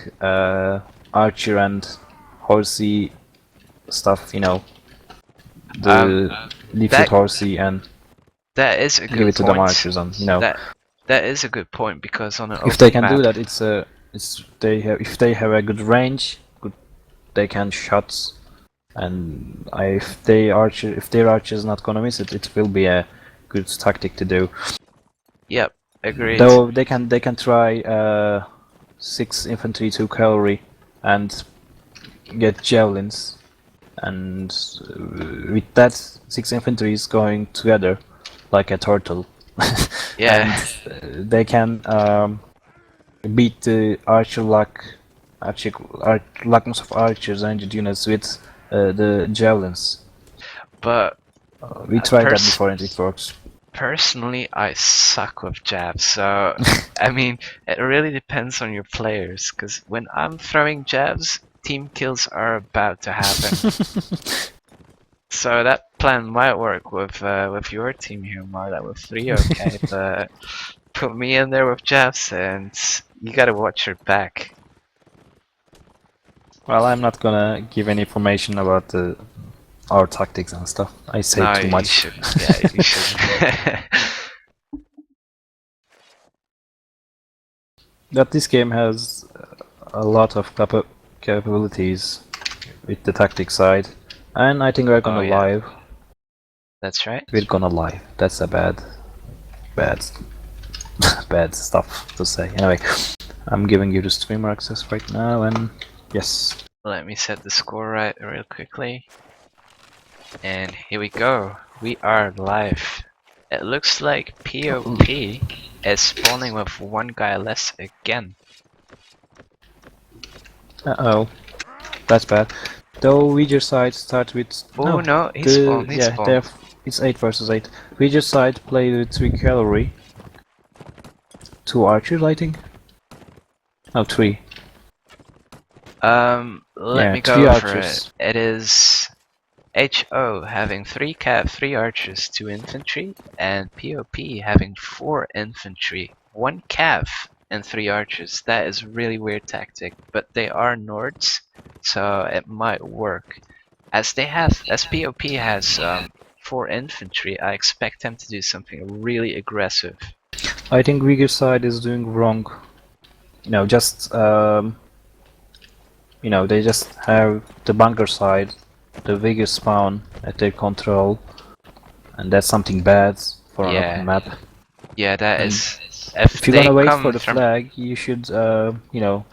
[SPEAKER 2] Archer and Horsey stuff, you know, the Leaflet Horsey, and
[SPEAKER 1] That is a good
[SPEAKER 2] give it to the
[SPEAKER 1] point.
[SPEAKER 2] Archers, and you know,
[SPEAKER 1] That is a good point because on an
[SPEAKER 2] if they
[SPEAKER 1] open
[SPEAKER 2] can
[SPEAKER 1] map,
[SPEAKER 2] do that, if they have a good range, they can shots. And if their archer is not gonna miss it, it will be a good tactic to do.
[SPEAKER 1] Yep, agreed.
[SPEAKER 2] Though they can try 6 infantry, 2 cavalry, and get javelins, and with that 6 infantry is going together like a turtle.
[SPEAKER 1] Yeah.
[SPEAKER 2] And they can beat the luckness of archers and units with the javelins.
[SPEAKER 1] But
[SPEAKER 2] We tried that before and it works.
[SPEAKER 1] Personally, I suck with jabs, so I mean, it really depends on your players. Because when I'm throwing jabs, team kills are about to happen. So that plan might work with your team here, Marla, with 3, okay, but put me in there with jabs and you gotta watch your back.
[SPEAKER 2] Well, I'm not gonna give any information about our tactics and stuff. I say
[SPEAKER 1] No,
[SPEAKER 2] too
[SPEAKER 1] you
[SPEAKER 2] much.
[SPEAKER 1] shouldn't. Yeah, you shouldn't.
[SPEAKER 2] But this game has a lot of capabilities with the tactic side, and I think we're gonna
[SPEAKER 1] Oh, yeah.
[SPEAKER 2] live.
[SPEAKER 1] That's right.
[SPEAKER 2] We're gonna live. That's a bad, bad stuff to say. Anyway, I'm giving you the streamer access right now, and yes.
[SPEAKER 1] Let me set the score right real quickly. And here we go. We are live. It looks like PoP is spawning with one guy less again.
[SPEAKER 2] Uh-oh. That's bad. Though Ouija side start with...
[SPEAKER 1] Oh no, he spawned, he spawned.
[SPEAKER 2] It's 8 versus 8. Ouija side play with 3 cavalry. 2 archers, I think? No, 3.
[SPEAKER 1] Let me
[SPEAKER 2] 3
[SPEAKER 1] go over
[SPEAKER 2] archers.
[SPEAKER 1] it. It is HO having 3 cav, 3 archers, 2 infantry, and PoP having 4 infantry, 1 cav, and 3 archers. That is a really weird tactic, but they are Nords, so it might work. As PoP has 4 infantry, I expect them to do something really aggressive.
[SPEAKER 2] I think Ouija side is doing wrong. You know, just... you know, they just have the bunker side, the Ouija spawn at their control, and that's something bad for an open map.
[SPEAKER 1] Yeah, that
[SPEAKER 2] And
[SPEAKER 1] is.
[SPEAKER 2] if you're gonna wait for the flag, you should, you know,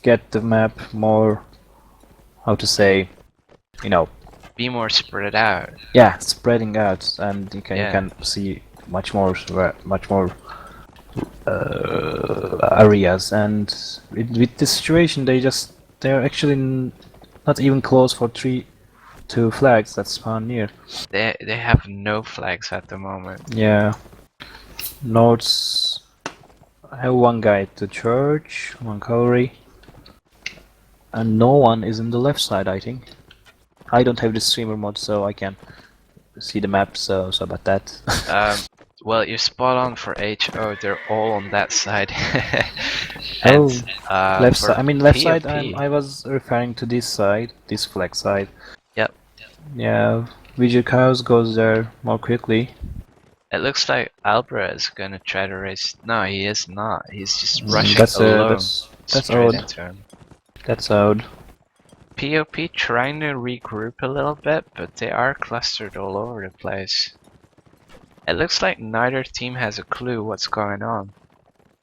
[SPEAKER 2] get the map more, how to say, you know,
[SPEAKER 1] be more spread out.
[SPEAKER 2] Yeah, spreading out, and you can see much more areas. And with this situation, they're actually not even close for 2 flags that spawn near.
[SPEAKER 1] They have no flags at the moment.
[SPEAKER 2] Yeah, Nords have 1 guy at the church, 1 cavalry, and no one is in the left side, I think. I don't have the streamer mod, so I can see the map, so about that.
[SPEAKER 1] Well, you're spot on for HO. They're all on that side. And,
[SPEAKER 2] left side. I mean, left
[SPEAKER 1] PoP,
[SPEAKER 2] side. I was referring to this side, this flag side.
[SPEAKER 1] Yep.
[SPEAKER 2] Yeah, Ouija cows goes there more quickly.
[SPEAKER 1] It looks like Albra is gonna try to race. No, he is not. He's just rushing alone.
[SPEAKER 2] That's odd.
[SPEAKER 1] Into him.
[SPEAKER 2] That's odd.
[SPEAKER 1] PoP trying to regroup a little bit, but they are clustered all over the place. It looks like neither team has a clue what's going on.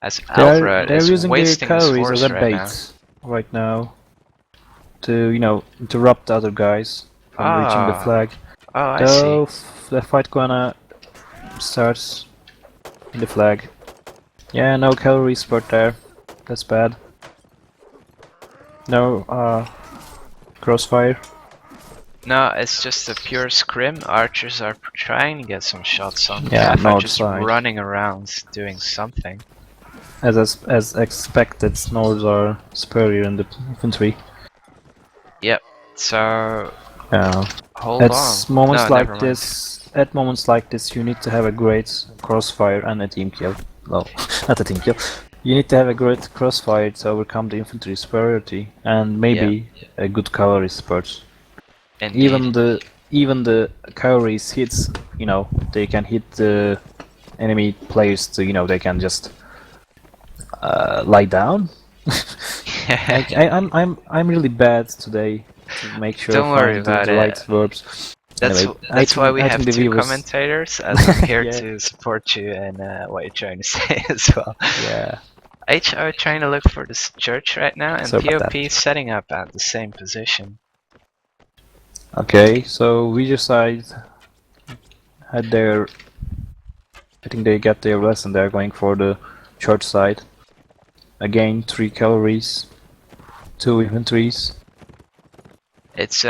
[SPEAKER 1] As Alfred is
[SPEAKER 2] using
[SPEAKER 1] wasting
[SPEAKER 2] their
[SPEAKER 1] his
[SPEAKER 2] cavalries
[SPEAKER 1] force
[SPEAKER 2] as a
[SPEAKER 1] right now.
[SPEAKER 2] bait right now to, you know, interrupt the other guys from reaching the flag.
[SPEAKER 1] Oh, I see.
[SPEAKER 2] The fight gonna start in the flag. Yeah, no cavalry support there. That's bad. No crossfire.
[SPEAKER 1] No, it's just a pure scrim. Archers are trying to get some shots on.
[SPEAKER 2] Yeah,
[SPEAKER 1] Cav are
[SPEAKER 2] north
[SPEAKER 1] just
[SPEAKER 2] side.
[SPEAKER 1] running around doing something.
[SPEAKER 2] As expected, Nords are superior in the infantry.
[SPEAKER 1] Yep. So
[SPEAKER 2] Yeah.
[SPEAKER 1] hold on.
[SPEAKER 2] Moments like this, at moments like this, you need to have a great crossfire and a team kill. No, not a team kill. You need to have a great crossfire to overcome the infantry superiority, and maybe a good cavalry support.
[SPEAKER 1] Indeed.
[SPEAKER 2] Even the cavalry's hits, you know, they can hit the enemy players. To, you know, they can just lie down. I'm really bad today to make sure
[SPEAKER 1] Don't worry about
[SPEAKER 2] the right verbs.
[SPEAKER 1] That's why we have 2 commentators, as I'm here
[SPEAKER 2] Yeah.
[SPEAKER 1] to support you and what you're trying to say as well.
[SPEAKER 2] Yeah.
[SPEAKER 1] HO trying to look for this church right now, and PoP setting up at the same position.
[SPEAKER 2] Okay, so Ouija side had their... I think they got their lesson. They're going for the church side. Again, 3 cavalries, 2 infantries.
[SPEAKER 1] It's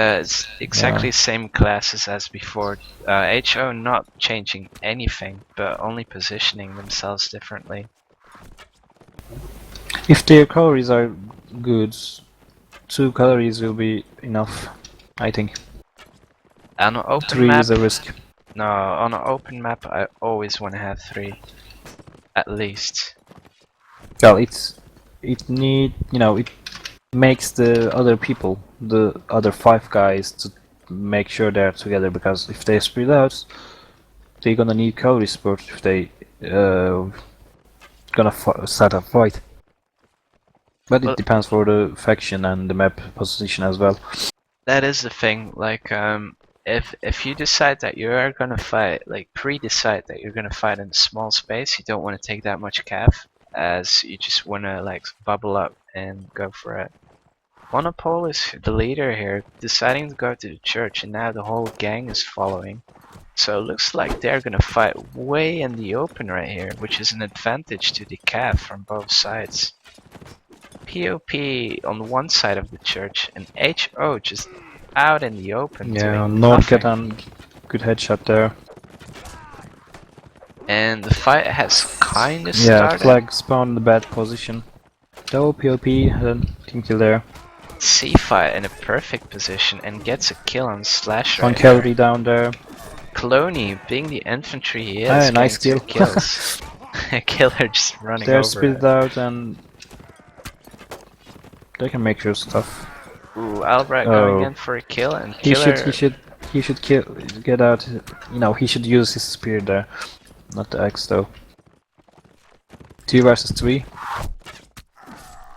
[SPEAKER 1] exactly same classes as before. HO not changing anything, but only positioning themselves differently.
[SPEAKER 2] If their calories are good, 2 calories will be enough, I think.
[SPEAKER 1] On an open
[SPEAKER 2] 3
[SPEAKER 1] map,
[SPEAKER 2] is a risk.
[SPEAKER 1] no, on an open map, I always want to have 3, at least.
[SPEAKER 2] Well, it makes the other people, the other 5 guys, to make sure they're together, because if they spread out, they're gonna need calorie support if they gonna start a fight. But
[SPEAKER 1] Well,
[SPEAKER 2] it depends for the faction and the map position as well.
[SPEAKER 1] that is the thing. Like, if you decide that you are gonna fight, like pre-decide that you're gonna fight in a small space, you don't want to take that much cav, as you just want to like bubble up and go for it. Monopole is the leader here, deciding to go to the church, and now the whole gang is following. So it looks like they're gonna fight way in the open right here, which is an advantage to the cav from both sides. PoP on one side of the church, and HO just out in the open doing
[SPEAKER 2] Nord
[SPEAKER 1] nothing.
[SPEAKER 2] get on good headshot there.
[SPEAKER 1] And the fight has kinda
[SPEAKER 2] Yeah,
[SPEAKER 1] started.
[SPEAKER 2] flag spawned in the bad position. Though POP had a team kill there.
[SPEAKER 1] C fight in a perfect position and gets a kill on Slash right
[SPEAKER 2] 1
[SPEAKER 1] there.
[SPEAKER 2] calorie down there.
[SPEAKER 1] Cloney, being the infantry he is,
[SPEAKER 2] Ah, nice
[SPEAKER 1] getting 2
[SPEAKER 2] kill.
[SPEAKER 1] kills. Killer just running
[SPEAKER 2] They're
[SPEAKER 1] over
[SPEAKER 2] split
[SPEAKER 1] it.
[SPEAKER 2] out and they can make your stuff.
[SPEAKER 1] Ooh, Albrecht going in for a kill, and
[SPEAKER 2] He
[SPEAKER 1] Killer.
[SPEAKER 2] should get out. He should use his spear there, not the axe though. 2 versus 3.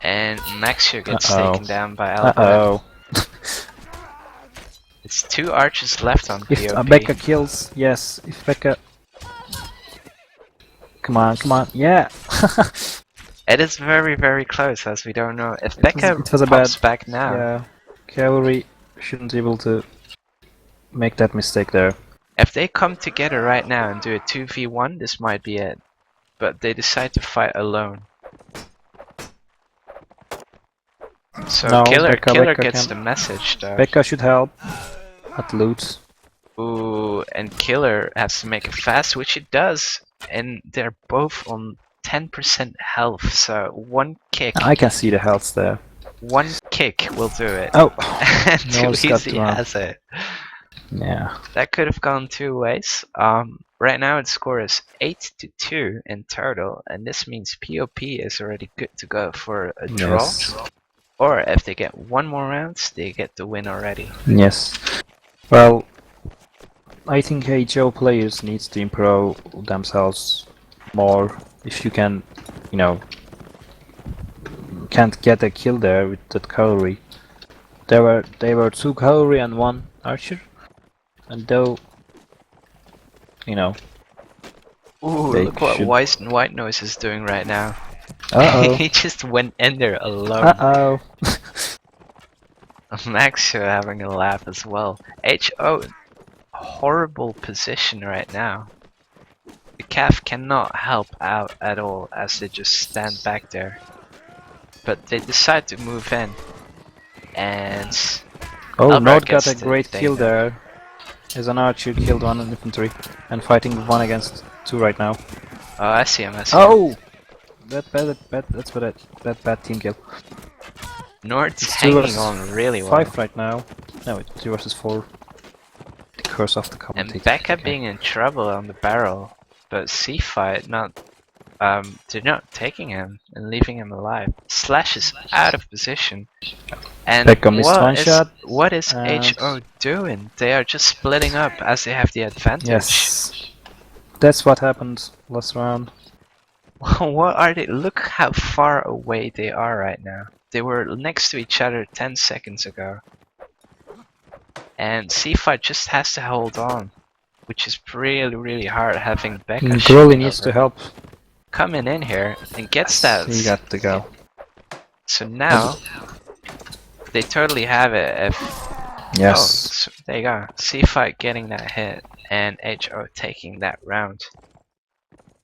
[SPEAKER 1] And Maxio gets
[SPEAKER 2] Uh-oh.
[SPEAKER 1] taken down by Albrecht. It's 2 archers left on
[SPEAKER 2] If
[SPEAKER 1] PoP.
[SPEAKER 2] Becca kills, yes. If Becca, come on, yeah.
[SPEAKER 1] It is very, very close, as we don't know. If Becca
[SPEAKER 2] it was a
[SPEAKER 1] pops
[SPEAKER 2] bad,
[SPEAKER 1] back now,
[SPEAKER 2] yeah. Cavalry shouldn't be able to make that mistake there.
[SPEAKER 1] if they come together right now and do a 2v1, this might be it. But they decide to fight alone. So
[SPEAKER 2] No,
[SPEAKER 1] Killer
[SPEAKER 2] Becca
[SPEAKER 1] gets
[SPEAKER 2] can.
[SPEAKER 1] the message though.
[SPEAKER 2] Becca should help at loot.
[SPEAKER 1] Ooh, and Killer has to make it fast, which it does. And they're both on 10% health, so one kick.
[SPEAKER 2] I can see the health there.
[SPEAKER 1] One kick will do it.
[SPEAKER 2] Oh,
[SPEAKER 1] And too
[SPEAKER 2] Norse got
[SPEAKER 1] easy
[SPEAKER 2] one.
[SPEAKER 1] has it.
[SPEAKER 2] Yeah.
[SPEAKER 1] That could have gone 2 ways. Right now its score is 8-2 in total, and this means PoP is already good to go for a draw.
[SPEAKER 2] Yes.
[SPEAKER 1] Or if they get 1 more round, they get the win already.
[SPEAKER 2] Yes. Well, I think HO players needs to improve themselves more. If you can, can't get a kill there with that cavalry. They were 2 cavalry and 1 archer, and though,
[SPEAKER 1] Ooh,
[SPEAKER 2] they
[SPEAKER 1] look what
[SPEAKER 2] should.
[SPEAKER 1] White Noise is doing right now.
[SPEAKER 2] Uh
[SPEAKER 1] He just went in there alone.
[SPEAKER 2] oh.
[SPEAKER 1] Maxio having a laugh as well. HO, horrible position right now. The Cav cannot help out at all as they just stand back there. But they decide to move in. And
[SPEAKER 2] Oh,
[SPEAKER 1] Albrecht
[SPEAKER 2] Nord got
[SPEAKER 1] gets
[SPEAKER 2] a
[SPEAKER 1] the
[SPEAKER 2] great
[SPEAKER 1] thing
[SPEAKER 2] kill
[SPEAKER 1] though.
[SPEAKER 2] there. As an archer killed 1 infantry and fighting 1 against 2 right now.
[SPEAKER 1] Oh, I see him, I see him.
[SPEAKER 2] Oh! That's bad team kill.
[SPEAKER 1] Nord's
[SPEAKER 2] It's 2
[SPEAKER 1] hanging
[SPEAKER 2] versus
[SPEAKER 1] on really well.
[SPEAKER 2] 5 right now. No, it's 2 versus 4. The curse of the commentator.
[SPEAKER 1] And Becca being in trouble on the barrel. But C-Fight they're not taking him and leaving him alive. Slash is out of position. And
[SPEAKER 2] Becca missed 1 shot.
[SPEAKER 1] what is
[SPEAKER 2] and-
[SPEAKER 1] HO doing? They are just splitting up as they have the advantage.
[SPEAKER 2] Yes. That's what happened last round.
[SPEAKER 1] What are they? Look how far away they are right now. They were next to each other 10 seconds ago. And C-Fight just has to hold on, which is really, really hard having Becca
[SPEAKER 2] Growly
[SPEAKER 1] shooting
[SPEAKER 2] needs
[SPEAKER 1] over
[SPEAKER 2] to help.
[SPEAKER 1] coming in here and gets that.
[SPEAKER 2] He got the go.
[SPEAKER 1] So now they totally have it. If
[SPEAKER 2] Yes.
[SPEAKER 1] so there you go. C-Fight getting that hit and HO taking that round.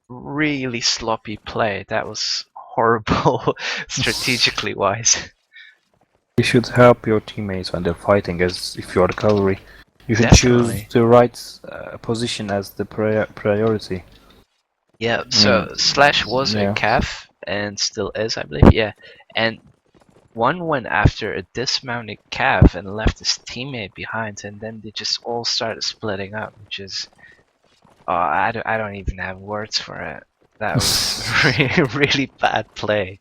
[SPEAKER 1] Really sloppy play. That was horrible strategically wise.
[SPEAKER 2] You should help your teammates when they're fighting, as if you're the cavalry. You should choose
[SPEAKER 1] Definitely.
[SPEAKER 2] the right position as the priority.
[SPEAKER 1] Yeah,
[SPEAKER 2] I mean,
[SPEAKER 1] so Slash was a
[SPEAKER 2] yeah.
[SPEAKER 1] calf and still is, I believe. Yeah, and one went after a dismounted calf and left his teammate behind, and then they just all started splitting up, which is, I don't even have words for it. That was really bad play.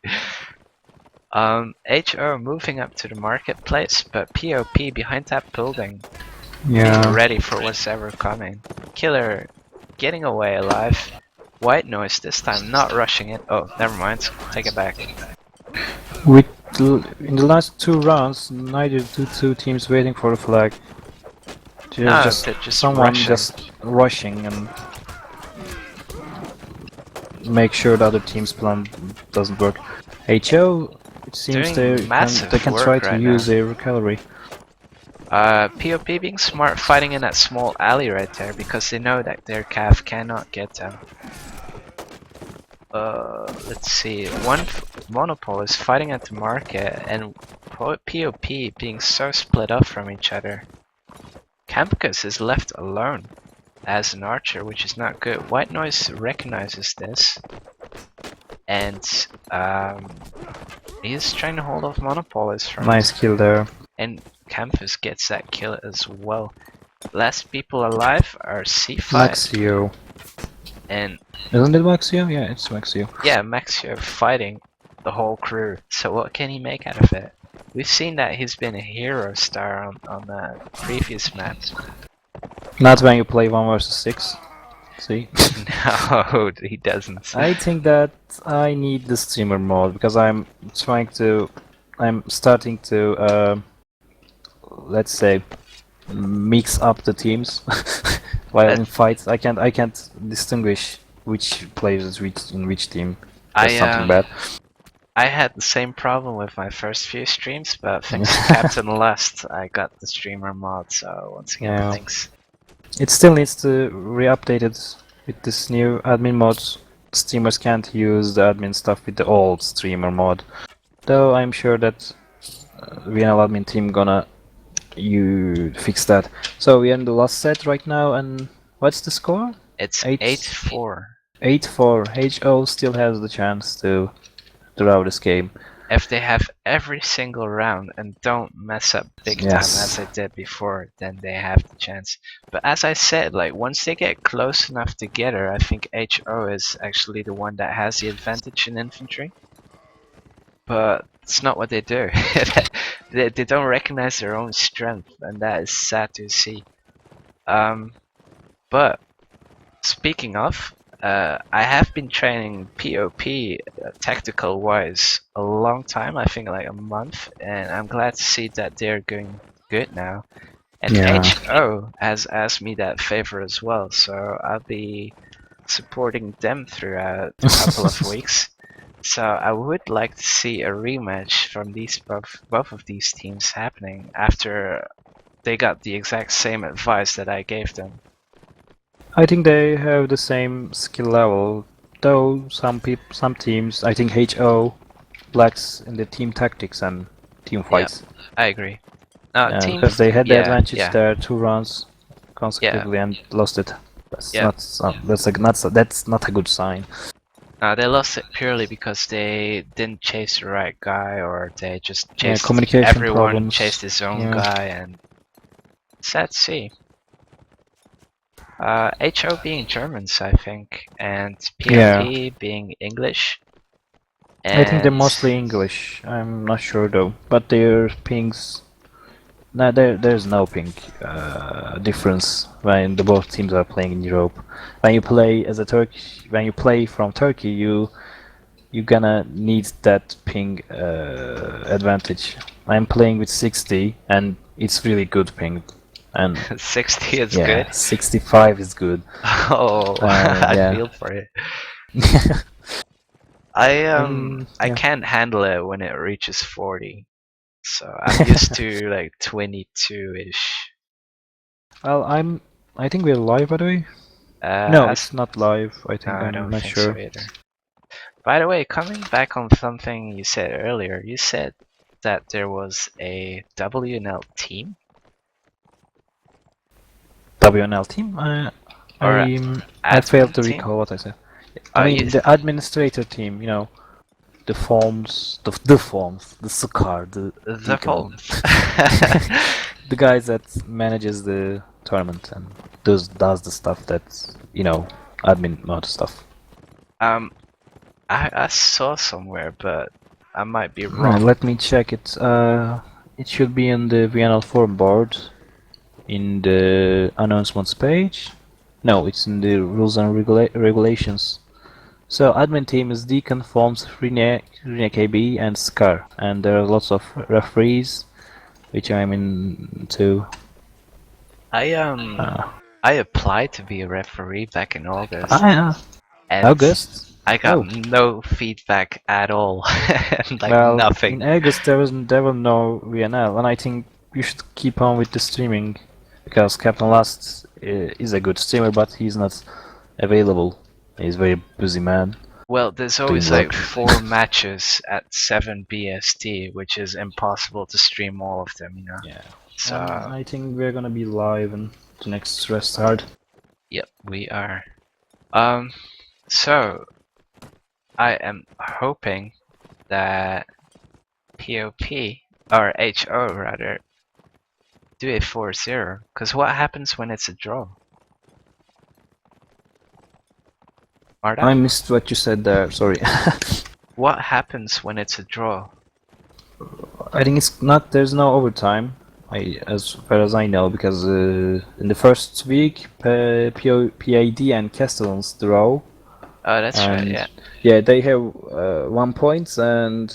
[SPEAKER 1] HO moving up to the marketplace, but PoP behind that building, being
[SPEAKER 2] Yeah.
[SPEAKER 1] ready for what's ever coming. Killer getting away alive. White noise this time, not rushing it. Oh, never mind. Take it back.
[SPEAKER 2] With in the last 2 rounds, neither the two teams waiting for a flag. There's
[SPEAKER 1] No,
[SPEAKER 2] just
[SPEAKER 1] they're just
[SPEAKER 2] someone
[SPEAKER 1] rushing.
[SPEAKER 2] just rushing and make sure the other team's plan doesn't work. HO, it seems
[SPEAKER 1] Doing
[SPEAKER 2] they
[SPEAKER 1] massive
[SPEAKER 2] can try
[SPEAKER 1] work
[SPEAKER 2] to
[SPEAKER 1] right
[SPEAKER 2] use
[SPEAKER 1] now.
[SPEAKER 2] their cavalry.
[SPEAKER 1] PoP being smart, fighting in that small alley right there because they know that their calf cannot get them. Let's see. One monopole is fighting at the market, and PoP being so split up from each other. Campus is left alone as an archer, which is not good. White Noise recognizes this, and he's trying to hold off monopolies from.
[SPEAKER 2] Nice kill there.
[SPEAKER 1] And Campus gets that kill as well. Last people alive are C5
[SPEAKER 2] Maxio.
[SPEAKER 1] and
[SPEAKER 2] Isn't it Maxio? Yeah, it's Maxio.
[SPEAKER 1] yeah, Maxio fighting the whole crew. So what can he make out of it? We've seen that he's been a hero star on the previous maps.
[SPEAKER 2] Not when you play 1 versus 6. See?
[SPEAKER 1] No, he doesn't.
[SPEAKER 2] I think that I need the streamer mode because I'm starting to, let's say, mix up the teams while in fights. I can't distinguish which players is in which team. That's something bad.
[SPEAKER 1] I had the same problem with my first few streams, but thanks to Captain Lust, I got the streamer mod. So once again,
[SPEAKER 2] Yeah.
[SPEAKER 1] thanks.
[SPEAKER 2] It still needs to re-update it with this new admin mod. Streamers can't use the admin stuff with the old streamer mod. Though I'm sure that WNL admin team gonna fix that. So we're in the last set right now, and what's the score?
[SPEAKER 1] It's 8-4.
[SPEAKER 2] 8-4. HO still has the chance to draw this game.
[SPEAKER 1] If they have every single round and don't mess up big time as they did before, then they have the chance. But as I said, like once they get close enough together, I think HO is actually the one that has the advantage in infantry. But it's not what they do. they don't recognize their own strength, and that is sad to see. But speaking of, I have been training PoP tactical wise a long time, I think like a month, and I'm glad to see that they're going good now. And HO has asked me that favor as well, so I'll be supporting them throughout a couple of weeks. So I would like to see a rematch from both of these teams happening after they got the exact same advice that I gave them.
[SPEAKER 2] I think they have the same skill level, though some teams, I think HO lacks in the team tactics and team fights.
[SPEAKER 1] Yeah, I agree.
[SPEAKER 2] Because they had the advantage there 2 rounds consecutively and lost it. That's not a good sign.
[SPEAKER 1] They lost it purely because they didn't chase the right guy, or they just chased
[SPEAKER 2] communication
[SPEAKER 1] everyone chased his own guy, and sad to see. HO being Germans, I think, and PoP being English.
[SPEAKER 2] I think they're mostly English. I'm not sure though, but their pings. No, there's no ping difference when the both teams are playing in Europe. When you play as a when you play from Turkey, you gonna need that ping advantage. I'm playing with 60, and it's really good ping. And
[SPEAKER 1] 60 is good.
[SPEAKER 2] 65 is good.
[SPEAKER 1] Oh, I feel for it. I can't handle it when it reaches 40. So I'm used to like 22-ish.
[SPEAKER 2] Well, I think we're live, by the way. No, it's not live. I think
[SPEAKER 1] I don't think so either. By the way, coming back on something you said earlier, you said that there was a WNL team?
[SPEAKER 2] WNL team?
[SPEAKER 1] Or
[SPEAKER 2] I failed
[SPEAKER 1] admin
[SPEAKER 2] to
[SPEAKER 1] team?
[SPEAKER 2] recall what I said. I
[SPEAKER 1] Oh,
[SPEAKER 2] mean, the administrator team, you know, the forms, the forms, the Sukar, the
[SPEAKER 1] the
[SPEAKER 2] Deacon,
[SPEAKER 1] Polms.
[SPEAKER 2] the guys that manages the tournament and does the stuff that's, you know, admin mode stuff.
[SPEAKER 1] I saw somewhere, but I might be
[SPEAKER 2] Right,
[SPEAKER 1] wrong.
[SPEAKER 2] let me check it. It should be in the WNL4 board, in the announcements page. No, it's in the rules and regulations. So admin team is Deacon, Forms, Rene KB, and Scar, and there are lots of referees, which I'm in too.
[SPEAKER 1] I
[SPEAKER 2] Uh,
[SPEAKER 1] I applied to be a referee back in August,
[SPEAKER 2] I,
[SPEAKER 1] and
[SPEAKER 2] August.
[SPEAKER 1] I got
[SPEAKER 2] Oh,
[SPEAKER 1] no feedback at all. Like
[SPEAKER 2] well, in
[SPEAKER 1] nothing.
[SPEAKER 2] August there was no VNL, and I think you should keep on with the streaming because Captain Last is a good streamer, but he's not available. He's a very busy man
[SPEAKER 1] Well, there's
[SPEAKER 2] doing
[SPEAKER 1] always like
[SPEAKER 2] work.
[SPEAKER 1] 4 matches at 7 BST, which is impossible to stream all of them, you know.
[SPEAKER 2] Yeah, and
[SPEAKER 1] So,
[SPEAKER 2] I think we're gonna be live in the next restart.
[SPEAKER 1] yep, we are. So I am hoping that PoP or HO rather do a 4-0. Because what happens when it's a draw? Marta?
[SPEAKER 2] I missed what you said there. Sorry.
[SPEAKER 1] What happens when it's a draw?
[SPEAKER 2] I think it's not. There's no overtime. As far as I know, because in the first week, PAD and Castellans draw,
[SPEAKER 1] Oh, that's right.
[SPEAKER 2] and
[SPEAKER 1] Yeah.
[SPEAKER 2] yeah, they have 1 point, and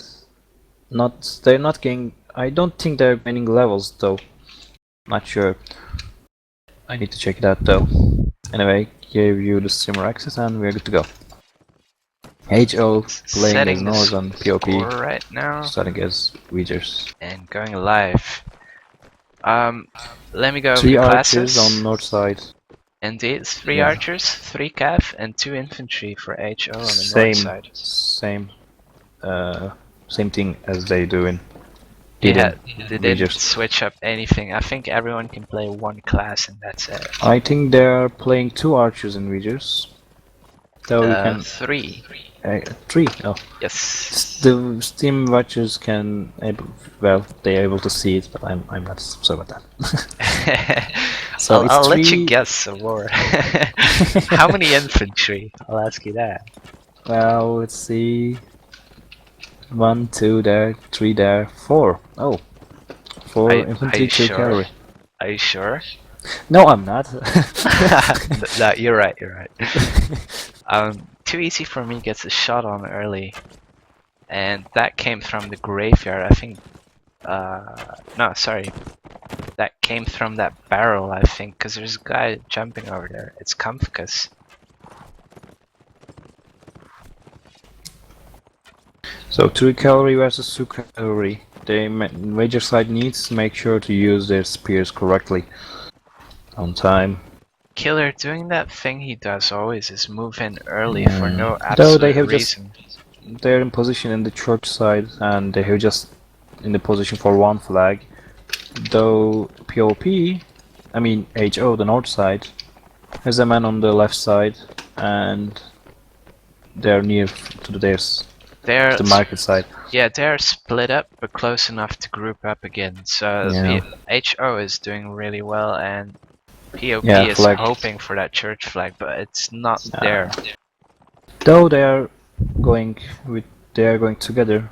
[SPEAKER 2] they're not getting. I don't think they're gaining levels though. Not sure. I need to check it out though. Anyway, give you the streamer access, and we're good to go. HO playing as
[SPEAKER 1] Setting the
[SPEAKER 2] Northern, POP
[SPEAKER 1] score right now
[SPEAKER 2] starting as Weegers.
[SPEAKER 1] and going live. Let me go over
[SPEAKER 2] 3
[SPEAKER 1] the
[SPEAKER 2] archers on
[SPEAKER 1] classes.
[SPEAKER 2] north side.
[SPEAKER 1] Indeed, 3
[SPEAKER 2] Yeah.
[SPEAKER 1] archers, 3 cav, and 2 infantry for HO on the north
[SPEAKER 2] Same,
[SPEAKER 1] side.
[SPEAKER 2] same thing as they do in
[SPEAKER 1] Yeah,
[SPEAKER 2] Eden
[SPEAKER 1] they didn't
[SPEAKER 2] Weegers.
[SPEAKER 1] switch up anything. I think everyone can play 1 class and that's it.
[SPEAKER 2] I think they're playing 2 archers in Weegers. Though you can
[SPEAKER 1] 3.
[SPEAKER 2] 3. Oh,
[SPEAKER 1] Yes.
[SPEAKER 2] the Steam watchers can they're able to see it, but I'm not sorry about that. So it's
[SPEAKER 1] I'll let you
[SPEAKER 2] 3.
[SPEAKER 1] guess, Aurora. How many infantry? I'll ask you that.
[SPEAKER 2] Well, let's see. 1, 2 there, 3 there, 4. Oh, 4
[SPEAKER 1] Are
[SPEAKER 2] infantry,
[SPEAKER 1] you
[SPEAKER 2] 2
[SPEAKER 1] sure?
[SPEAKER 2] cavalry.
[SPEAKER 1] Are you sure?
[SPEAKER 2] No, I'm not.
[SPEAKER 1] No, you're right, you're right. Too easy for me gets a shot on early. And that came from the graveyard, I think. No, sorry. That came from that barrel, I think, because there's a guy jumping over there. It's Comficus.
[SPEAKER 2] So 3 cavalry versus 2 cavalry. The major side needs to make sure to use their spears correctly on time.
[SPEAKER 1] Killer doing that thing he does always is move in early for no
[SPEAKER 2] Though they
[SPEAKER 1] absolute
[SPEAKER 2] have
[SPEAKER 1] reason.
[SPEAKER 2] they're in position in the church side and they have just in the position for 1 flag. Though POP, I mean HO, the north side, has a man on the left side and they're near to theirs,
[SPEAKER 1] They're
[SPEAKER 2] the market side.
[SPEAKER 1] Yeah, they're split up but close enough to group up again. So
[SPEAKER 2] Yeah.
[SPEAKER 1] HO is doing really well and POP
[SPEAKER 2] Yeah,
[SPEAKER 1] is
[SPEAKER 2] flag.
[SPEAKER 1] hoping for that church flag, but it's not there.
[SPEAKER 2] Though they are going together.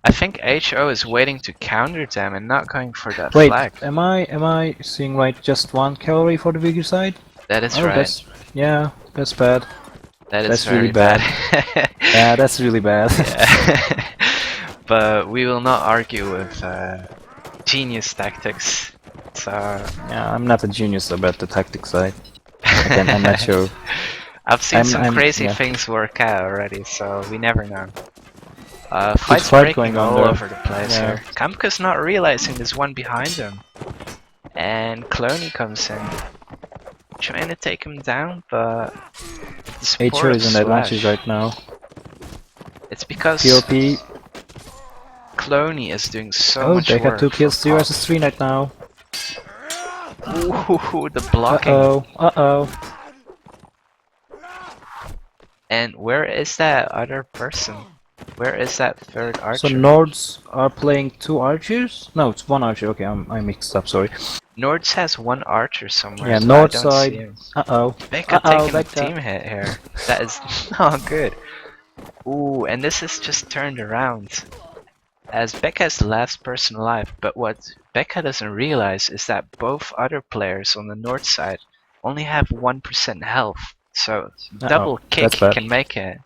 [SPEAKER 1] I think HO is waiting to counter them and not going for that
[SPEAKER 2] Wait,
[SPEAKER 1] flag.
[SPEAKER 2] am I seeing right? Just 1 cavalry for the bigger side?
[SPEAKER 1] That is
[SPEAKER 2] Oh,
[SPEAKER 1] right.
[SPEAKER 2] that's bad.
[SPEAKER 1] That is
[SPEAKER 2] That's
[SPEAKER 1] very
[SPEAKER 2] really bad. Yeah, that's really bad.
[SPEAKER 1] Yeah. But we will not argue with genius tactics. So
[SPEAKER 2] Yeah, I'm not a genius about the tactic side. Again, I'm not sure.
[SPEAKER 1] I've seen some crazy
[SPEAKER 2] yeah.
[SPEAKER 1] things work out already, so we never know.
[SPEAKER 2] Good
[SPEAKER 1] Fights
[SPEAKER 2] fight
[SPEAKER 1] breaking
[SPEAKER 2] going on
[SPEAKER 1] all
[SPEAKER 2] there.
[SPEAKER 1] over the place
[SPEAKER 2] Yeah.
[SPEAKER 1] here. Kamka's not realizing there's one behind him. And Cloney comes in. Trying to take him down, but the support
[SPEAKER 2] HO
[SPEAKER 1] of
[SPEAKER 2] is in advantage
[SPEAKER 1] Slash.
[SPEAKER 2] right now.
[SPEAKER 1] It's because
[SPEAKER 2] POP
[SPEAKER 1] Cloney is doing so
[SPEAKER 2] Oh,
[SPEAKER 1] much
[SPEAKER 2] they got
[SPEAKER 1] work
[SPEAKER 2] 2
[SPEAKER 1] for
[SPEAKER 2] kills, 3
[SPEAKER 1] PoP.
[SPEAKER 2] versus 3 right now.
[SPEAKER 1] Ooh, the blocking.
[SPEAKER 2] Uh-oh.
[SPEAKER 1] And where is that other person? Where is that third
[SPEAKER 2] So
[SPEAKER 1] archer?
[SPEAKER 2] Nords are playing 2 archers? No, it's 1 archer. Okay, I mixed up, sorry.
[SPEAKER 1] Nords has 1 archer somewhere,
[SPEAKER 2] Yeah,
[SPEAKER 1] but I
[SPEAKER 2] Nord
[SPEAKER 1] don't see
[SPEAKER 2] side.
[SPEAKER 1] him.
[SPEAKER 2] Uh-oh.
[SPEAKER 1] Becca taking a
[SPEAKER 2] Becca.
[SPEAKER 1] team hit here. That is not good. Ooh, and this is just turned around. As Becca is the last person alive, but what Becca doesn't realize is that both other players on the north side only have 1% health. So double kick
[SPEAKER 2] that's bad.
[SPEAKER 1] can make it.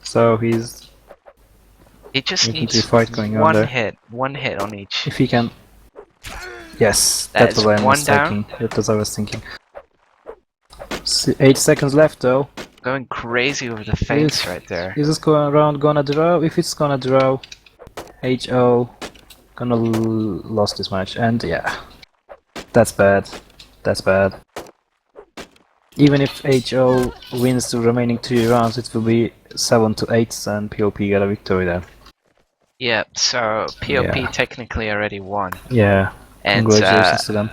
[SPEAKER 2] So he's
[SPEAKER 1] He just
[SPEAKER 2] infantry
[SPEAKER 1] needs
[SPEAKER 2] fight going on there.
[SPEAKER 1] one hit on each.
[SPEAKER 2] If he can... Yes,
[SPEAKER 1] That
[SPEAKER 2] that's
[SPEAKER 1] is
[SPEAKER 2] what I was
[SPEAKER 1] 1 down.
[SPEAKER 2] thinking. That was I was thinking. 8 seconds left though.
[SPEAKER 1] Going crazy with the feints
[SPEAKER 2] If-
[SPEAKER 1] right there.
[SPEAKER 2] Is this going around gonna draw? If it's gonna draw, HO gonna lost this match, and yeah, that's bad. That's bad. Even if HO wins the remaining 3 rounds, it will be 7 to 8, and PoP got a victory there.
[SPEAKER 1] Yeah, so PoP
[SPEAKER 2] Yeah.
[SPEAKER 1] technically already won.
[SPEAKER 2] Yeah,
[SPEAKER 1] And
[SPEAKER 2] congratulations to them.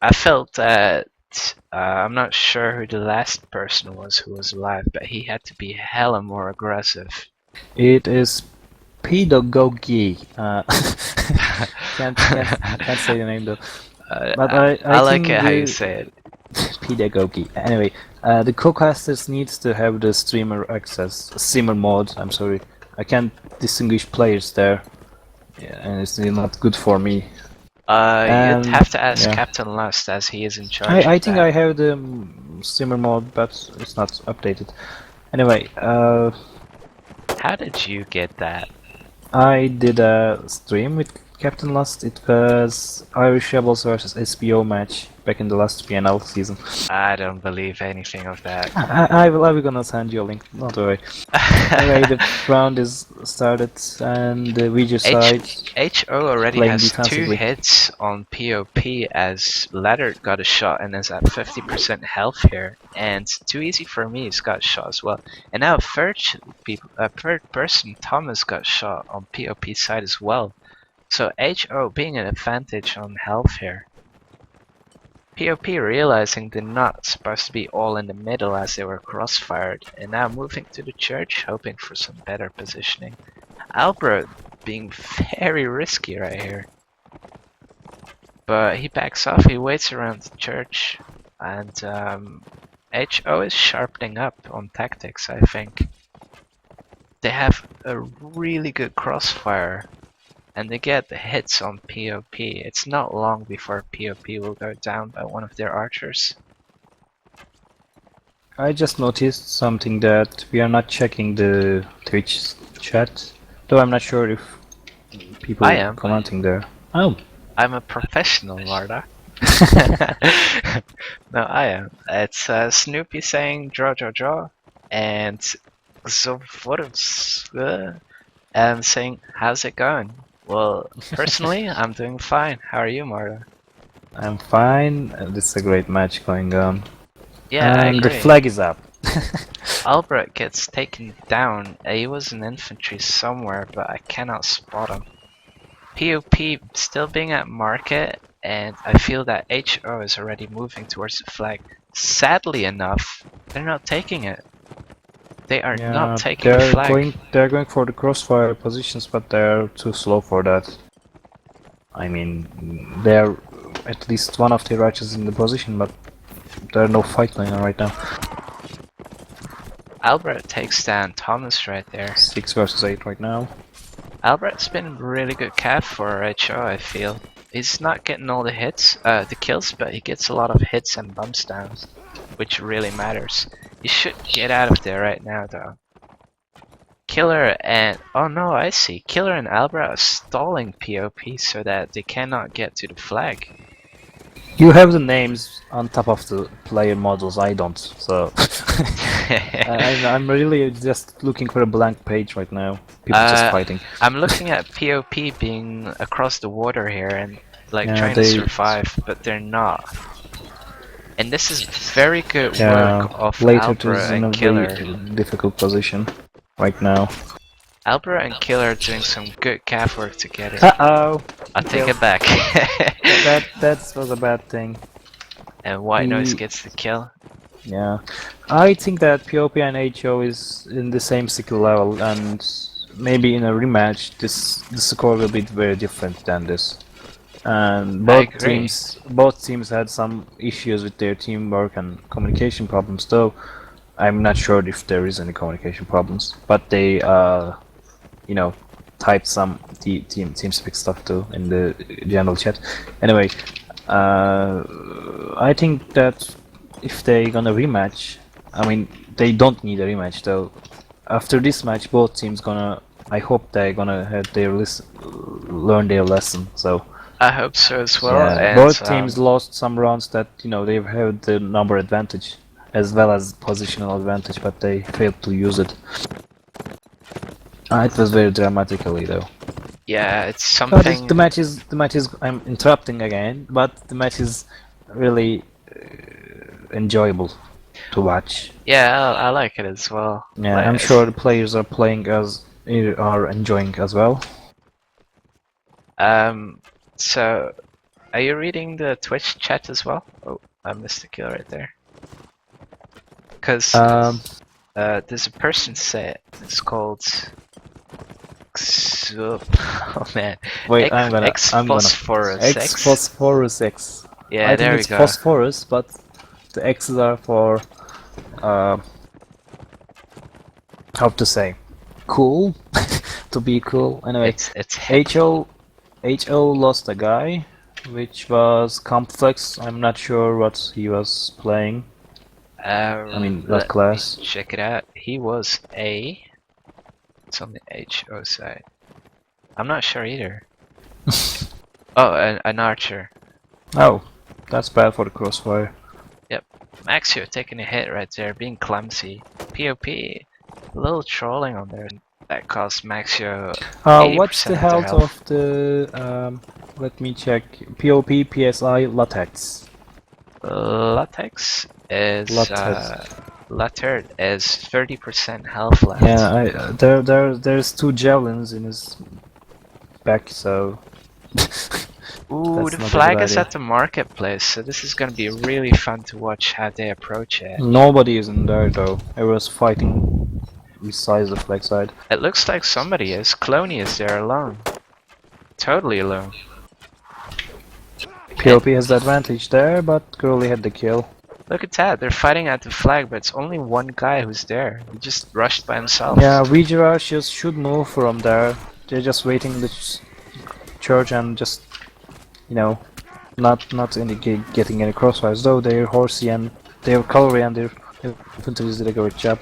[SPEAKER 1] I felt that I'm not sure who the last person was who was alive, but he had to be hella more aggressive.
[SPEAKER 2] It is Pedagogy. Can't say the name though. But
[SPEAKER 1] I like
[SPEAKER 2] think
[SPEAKER 1] it how you say it.
[SPEAKER 2] Pedagogy. Anyway, the co-casters needs to have the streamer mode. I'm sorry, I can't distinguish players there, yeah, and it's not good for me.
[SPEAKER 1] You'd have to ask
[SPEAKER 2] yeah.
[SPEAKER 1] Captain Lust as he is in charge.
[SPEAKER 2] I think I have the streamer mode, but it's not updated. Anyway,
[SPEAKER 1] how did you get that?
[SPEAKER 2] I did a stream with Captain Lust. It was Irish Rebels versus SBO match back in the last WNL season.
[SPEAKER 1] I don't believe anything of that.
[SPEAKER 2] I will gonna send you a link, don't worry. Anyway, the round is started and the Ouija side
[SPEAKER 1] HO already
[SPEAKER 2] playing
[SPEAKER 1] has 2
[SPEAKER 2] defensively.
[SPEAKER 1] hits on PoP as Ladder got a shot and is at 50% health here. And Too Easy for Me has got shot as well. And now a third person, Thomas, got shot on PoP side as well. So HO being an advantage on health here. PoP realizing they're not supposed to be all in the middle as they were crossfired, and now moving to the church, hoping for some better positioning. Albert being very risky right here. But he backs off, he waits around the church, and HO is sharpening up on tactics, I think. They have a really good crossfire, and they get the hits on PoP. It's not long before PoP will go down by one of their archers.
[SPEAKER 2] I just noticed something that we are not checking the Twitch chat, though I'm not sure if people
[SPEAKER 1] I am
[SPEAKER 2] commenting there. Oh.
[SPEAKER 1] I'm a professional, Marta. No, I am. It's Snoopy saying draw, draw, draw, and Zovorus saying how's it going? Well, personally, I'm doing fine. How are you, Marta?
[SPEAKER 2] I'm fine. This is a great match going on.
[SPEAKER 1] Yeah, I
[SPEAKER 2] and
[SPEAKER 1] agree.
[SPEAKER 2] the flag is up.
[SPEAKER 1] Albrecht gets taken down. He was in infantry somewhere, but I cannot spot him. PoP still being at market, and I feel that HO is already moving towards the flag. Sadly enough, they're not taking it. They are not taking the flag.
[SPEAKER 2] They're going for the crossfire positions, but they're too slow for that. I mean, they're at least one of the archers in the position, but there's no fight going on right now.
[SPEAKER 1] Albrecht takes down Thomas right there.
[SPEAKER 2] 6 versus 8 right now.
[SPEAKER 1] Albrecht's been a really good cat for HO, I feel. He's not getting all the hits, the kills, but he gets a lot of hits and bumps down, which really matters. He should get out of there right now, though. Killer and... oh no, I see. Killer and Albrecht are stalling PoP so that they cannot get to the flag.
[SPEAKER 2] You have the names on top of the player models, I don't, so... I'm really just looking for a blank page right now. People just fighting.
[SPEAKER 1] I'm looking at PoP being across the water here and like
[SPEAKER 2] Yeah,
[SPEAKER 1] trying to survive, but they're not. And this is very good work of
[SPEAKER 2] later
[SPEAKER 1] Albrecht and
[SPEAKER 2] in a
[SPEAKER 1] Killer.
[SPEAKER 2] very difficult position right now.
[SPEAKER 1] Albert and Killer are doing some good calf work together.
[SPEAKER 2] Uh-oh!
[SPEAKER 1] I'll take it back.
[SPEAKER 2] That was a bad thing.
[SPEAKER 1] And White Noise
[SPEAKER 2] He-
[SPEAKER 1] gets the kill.
[SPEAKER 2] Yeah. I think that PoP and HO is in the same skill level, and maybe in a rematch, the score will be very different than this. And
[SPEAKER 1] I agree.
[SPEAKER 2] both teams had some issues with their teamwork and communication problems, though I'm not sure if there is any communication problems. But they, you know, typed some TeamSpeak stuff too in the general chat. Anyway, I think that if they gonna rematch, I mean, they don't need a rematch though. After this match, both teams gonna. I hope they're gonna have learn their lesson. So
[SPEAKER 1] I hope so as well.
[SPEAKER 2] yeah,
[SPEAKER 1] And
[SPEAKER 2] both teams lost some rounds that they've had the number advantage as well as positional advantage, but they failed to use it. It was very dramatically though.
[SPEAKER 1] yeah, it's
[SPEAKER 2] But
[SPEAKER 1] something.
[SPEAKER 2] the match is I'm interrupting again, but the match is really enjoyable to watch.
[SPEAKER 1] Yeah, I like it as well.
[SPEAKER 2] Yeah,
[SPEAKER 1] Like,
[SPEAKER 2] I'm sure the players are enjoying as well.
[SPEAKER 1] So are you reading the Twitch chat as well? Oh, I missed the kill right there. Because
[SPEAKER 2] Um,
[SPEAKER 1] there's a person say it's called. Oh man.
[SPEAKER 2] wait,
[SPEAKER 1] X Phosphorus
[SPEAKER 2] X Phosphorus X.
[SPEAKER 1] Yeah,
[SPEAKER 2] I think
[SPEAKER 1] there we
[SPEAKER 2] it's
[SPEAKER 1] go.
[SPEAKER 2] Phosphorus, but the X's are for how to say, cool, to be cool. Anyway,
[SPEAKER 1] It's hip.
[SPEAKER 2] HO lost a guy, which was Complex. I'm not sure what he was playing. I mean, what
[SPEAKER 1] Let
[SPEAKER 2] class?
[SPEAKER 1] me check it out. He was a. It's on the HO side. I'm not sure either. Oh, an archer.
[SPEAKER 2] Oh, that's bad for the crossfire.
[SPEAKER 1] Yep. Maxio taking a hit right there, being clumsy. POP, a little trolling on there. That cost Maxio 80%
[SPEAKER 2] What's the
[SPEAKER 1] of their
[SPEAKER 2] health
[SPEAKER 1] health.
[SPEAKER 2] of the, let me check, POP, PSI, Latex?
[SPEAKER 1] Latex is,
[SPEAKER 2] Latex.
[SPEAKER 1] Latex is 30% health left.
[SPEAKER 2] Yeah, there's two javelins in his back, so
[SPEAKER 1] Ooh,
[SPEAKER 2] that's
[SPEAKER 1] the
[SPEAKER 2] not a good
[SPEAKER 1] flag is
[SPEAKER 2] idea.
[SPEAKER 1] at the marketplace, so this is gonna be really fun to watch how they approach it.
[SPEAKER 2] Nobody is in there though. Everyone's fighting besides the flag side.
[SPEAKER 1] It looks like somebody is. Cloney is there alone. Totally alone.
[SPEAKER 2] POP has the advantage there, but Curly had the kill.
[SPEAKER 1] Look at that, they're fighting at the flag, but it's only one guy who's there. He just rushed by himself.
[SPEAKER 2] Yeah, Vigilar should move from there. They're just waiting in the church and just, not getting any crossfires. Though their horsey and their cavalry and their infantry did a great job.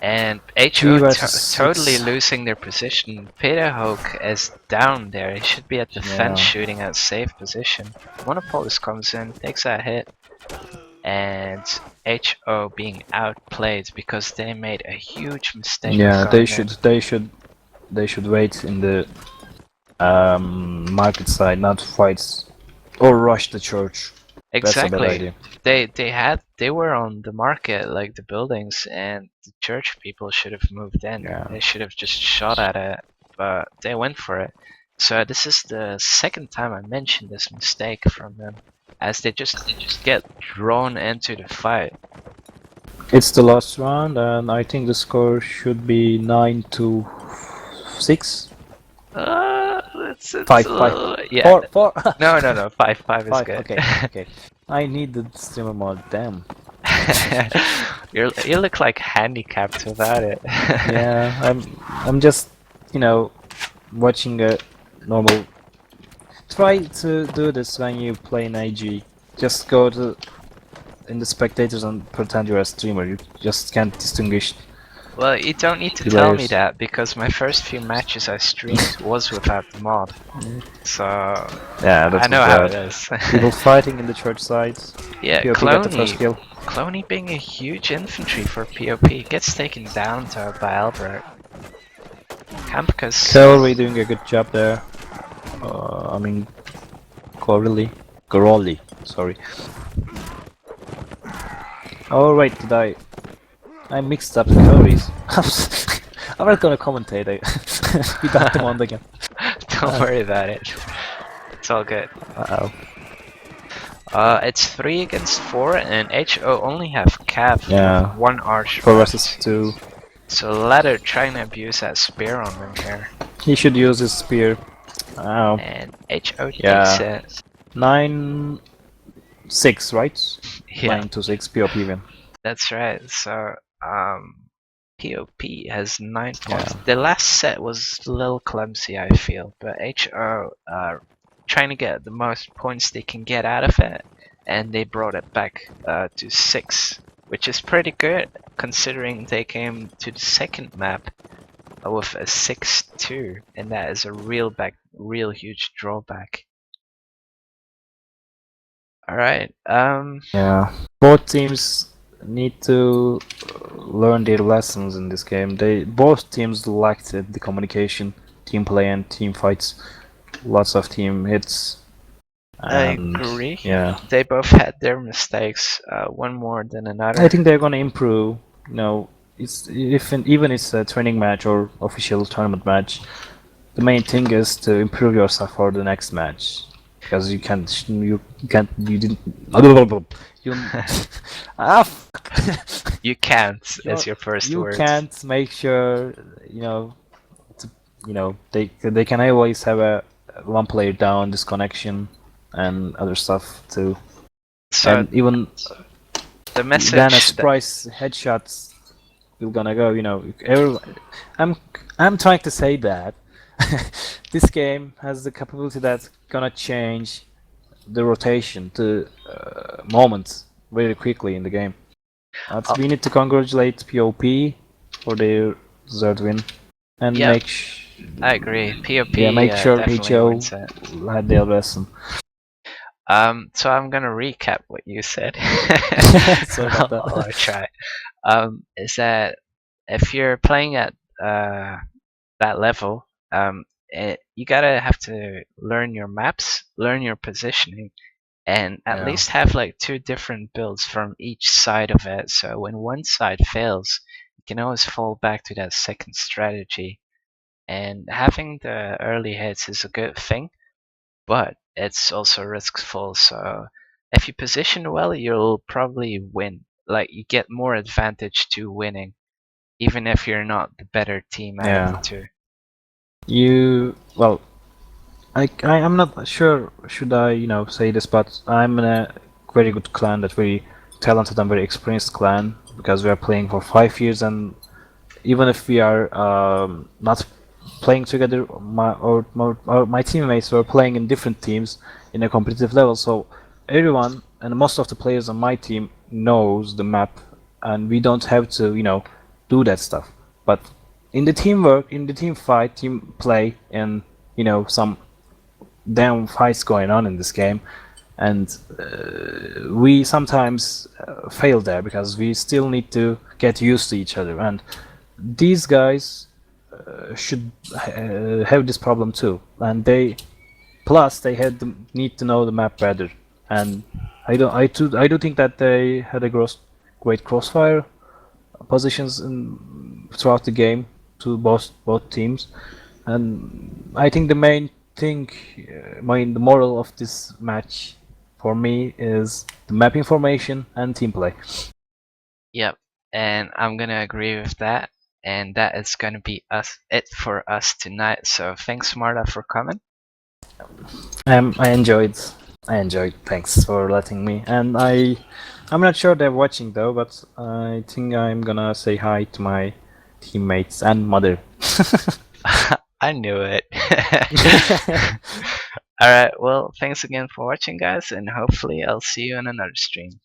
[SPEAKER 1] And
[SPEAKER 2] Three
[SPEAKER 1] HO
[SPEAKER 2] versus
[SPEAKER 1] totally
[SPEAKER 2] six.
[SPEAKER 1] losing their position. Peter Hoke is down there. He should be at the fence shooting at safe position. Monopolis comes in, takes that hit. And HO being outplayed because they made a huge mistake.
[SPEAKER 2] Yeah,
[SPEAKER 1] of going in.
[SPEAKER 2] they should wait in the market side, not fight or rush the church. That's a bad
[SPEAKER 1] Exactly.
[SPEAKER 2] idea.
[SPEAKER 1] They were on the market, like the buildings, and the church people should have moved in.
[SPEAKER 2] Yeah.
[SPEAKER 1] They should have just shot at it, but they went for it. So this is the second time I mentioned this mistake from them, as they just get drawn into the fight.
[SPEAKER 2] It's the last round, and I think the score should be 9-6.
[SPEAKER 1] It's
[SPEAKER 2] Five,
[SPEAKER 1] a
[SPEAKER 2] five.
[SPEAKER 1] little, yeah.
[SPEAKER 2] Four.
[SPEAKER 1] No, 5 is
[SPEAKER 2] Five.
[SPEAKER 1] good.
[SPEAKER 2] Okay. I need the streamer mod. Damn.
[SPEAKER 1] You look like handicapped without it.
[SPEAKER 2] Yeah, I'm just watching a normal. Try to do this when you play in AG. Just go in the spectators and pretend you're a streamer. You just can't distinguish.
[SPEAKER 1] Well, you don't need to tell me that, because my first few matches I streamed was without the mod. So
[SPEAKER 2] Yeah, that's
[SPEAKER 1] I know how it
[SPEAKER 2] bad.
[SPEAKER 1] is.
[SPEAKER 2] People fighting in the church sides.
[SPEAKER 1] Yeah,
[SPEAKER 2] POP got the first kill.
[SPEAKER 1] Cloney being a huge infantry for POP gets taken down by Albert. Campus.
[SPEAKER 2] Cavalry doing a good job there. I mean, Goroli, sorry. Oh wait, I mixed up the cavalries. I'm not gonna commentate without them on the game.
[SPEAKER 1] Don't worry about it. It's all good.
[SPEAKER 2] Uh-oh.
[SPEAKER 1] It's 3 against 4, and HO only have Cav with
[SPEAKER 2] Yeah.
[SPEAKER 1] 1 arch
[SPEAKER 2] 4 versus
[SPEAKER 1] left.
[SPEAKER 2] 2.
[SPEAKER 1] So Ladder trying to abuse that spear on them here.
[SPEAKER 2] He should use his spear. Oh.
[SPEAKER 1] And HO takes
[SPEAKER 2] Yeah.
[SPEAKER 1] it.
[SPEAKER 2] 9-6, right?
[SPEAKER 1] Yeah,
[SPEAKER 2] 9-6 POP win.
[SPEAKER 1] that's right. So, POP has 9 points.
[SPEAKER 2] Yeah.
[SPEAKER 1] The last set was a little clumsy, I feel, but HO trying to get the most points they can get out of it, and they brought it back to 6, which is pretty good considering they came to the second map with a 6-2, and that is a real huge drawback. All right.
[SPEAKER 2] Yeah. Both teams need to learn their lessons in this game. Both teams lacked the communication, team play, and team fights. Lots of team hits.
[SPEAKER 1] I
[SPEAKER 2] And
[SPEAKER 1] agree.
[SPEAKER 2] yeah,
[SPEAKER 1] They both had their mistakes, one more than another.
[SPEAKER 2] I think they're gonna improve. You know, it's even it's a training match or official tournament match. The main thing is to improve yourself for the next match, because you didn't you ah fuck.
[SPEAKER 1] You can't. That's your first
[SPEAKER 2] You
[SPEAKER 1] words.
[SPEAKER 2] can't make sure they can always have a one player down, disconnection, and other stuff too.
[SPEAKER 1] So
[SPEAKER 2] And even
[SPEAKER 1] the message
[SPEAKER 2] then a
[SPEAKER 1] that
[SPEAKER 2] surprise headshots will gonna go. I'm trying to say that this game has the capability that's gonna change the rotation to moments very quickly in the game. We need to congratulate PoP for their third win and
[SPEAKER 1] Yep.
[SPEAKER 2] make
[SPEAKER 1] I agree. PoP
[SPEAKER 2] make sure
[SPEAKER 1] definitely
[SPEAKER 2] HO
[SPEAKER 1] wins it.
[SPEAKER 2] had their lesson.
[SPEAKER 1] So I'm gonna recap what you said.
[SPEAKER 2] Sorry about that.
[SPEAKER 1] I'll try. Is that if you're playing at that level, you gotta have to learn your maps, learn your positioning, and at
[SPEAKER 2] Yeah.
[SPEAKER 1] least have like 2 different builds from each side of it. So when one side fails, you can always fall back to that second strategy. And having the early hits is a good thing, but it's also riskful. So if you position well, you'll probably win. Like you get more advantage to winning, even if you're not the better team out of the two.
[SPEAKER 2] I'm not sure should I say this, but I'm in a very good clan, that very talented and very experienced clan, because we are playing for 5 years, and even if we are not playing together, my teammates were playing in different teams in a competitive level, so everyone and most of the players on my team knows the map, and we don't have to do that stuff. But in the teamwork, in the team fight, team play, and some damn fights going on in this game, and we sometimes fail there because we still need to get used to each other, and these guys should have this problem too, and they need to know the map better. And I do think that they had a great crossfire positions throughout the game to both teams, and I think the main thing, the moral of this match for me is the map information and team play.
[SPEAKER 1] Yep, and I'm gonna agree with that. And that is gonna be it for us tonight. So thanks, Marta, for coming.
[SPEAKER 2] I enjoyed. Thanks for letting me. And I'm not sure they're watching though, but I think I'm gonna say hi to my teammates and mother.
[SPEAKER 1] I knew it. Alright, well, thanks again for watching, guys, and hopefully I'll see you in another stream.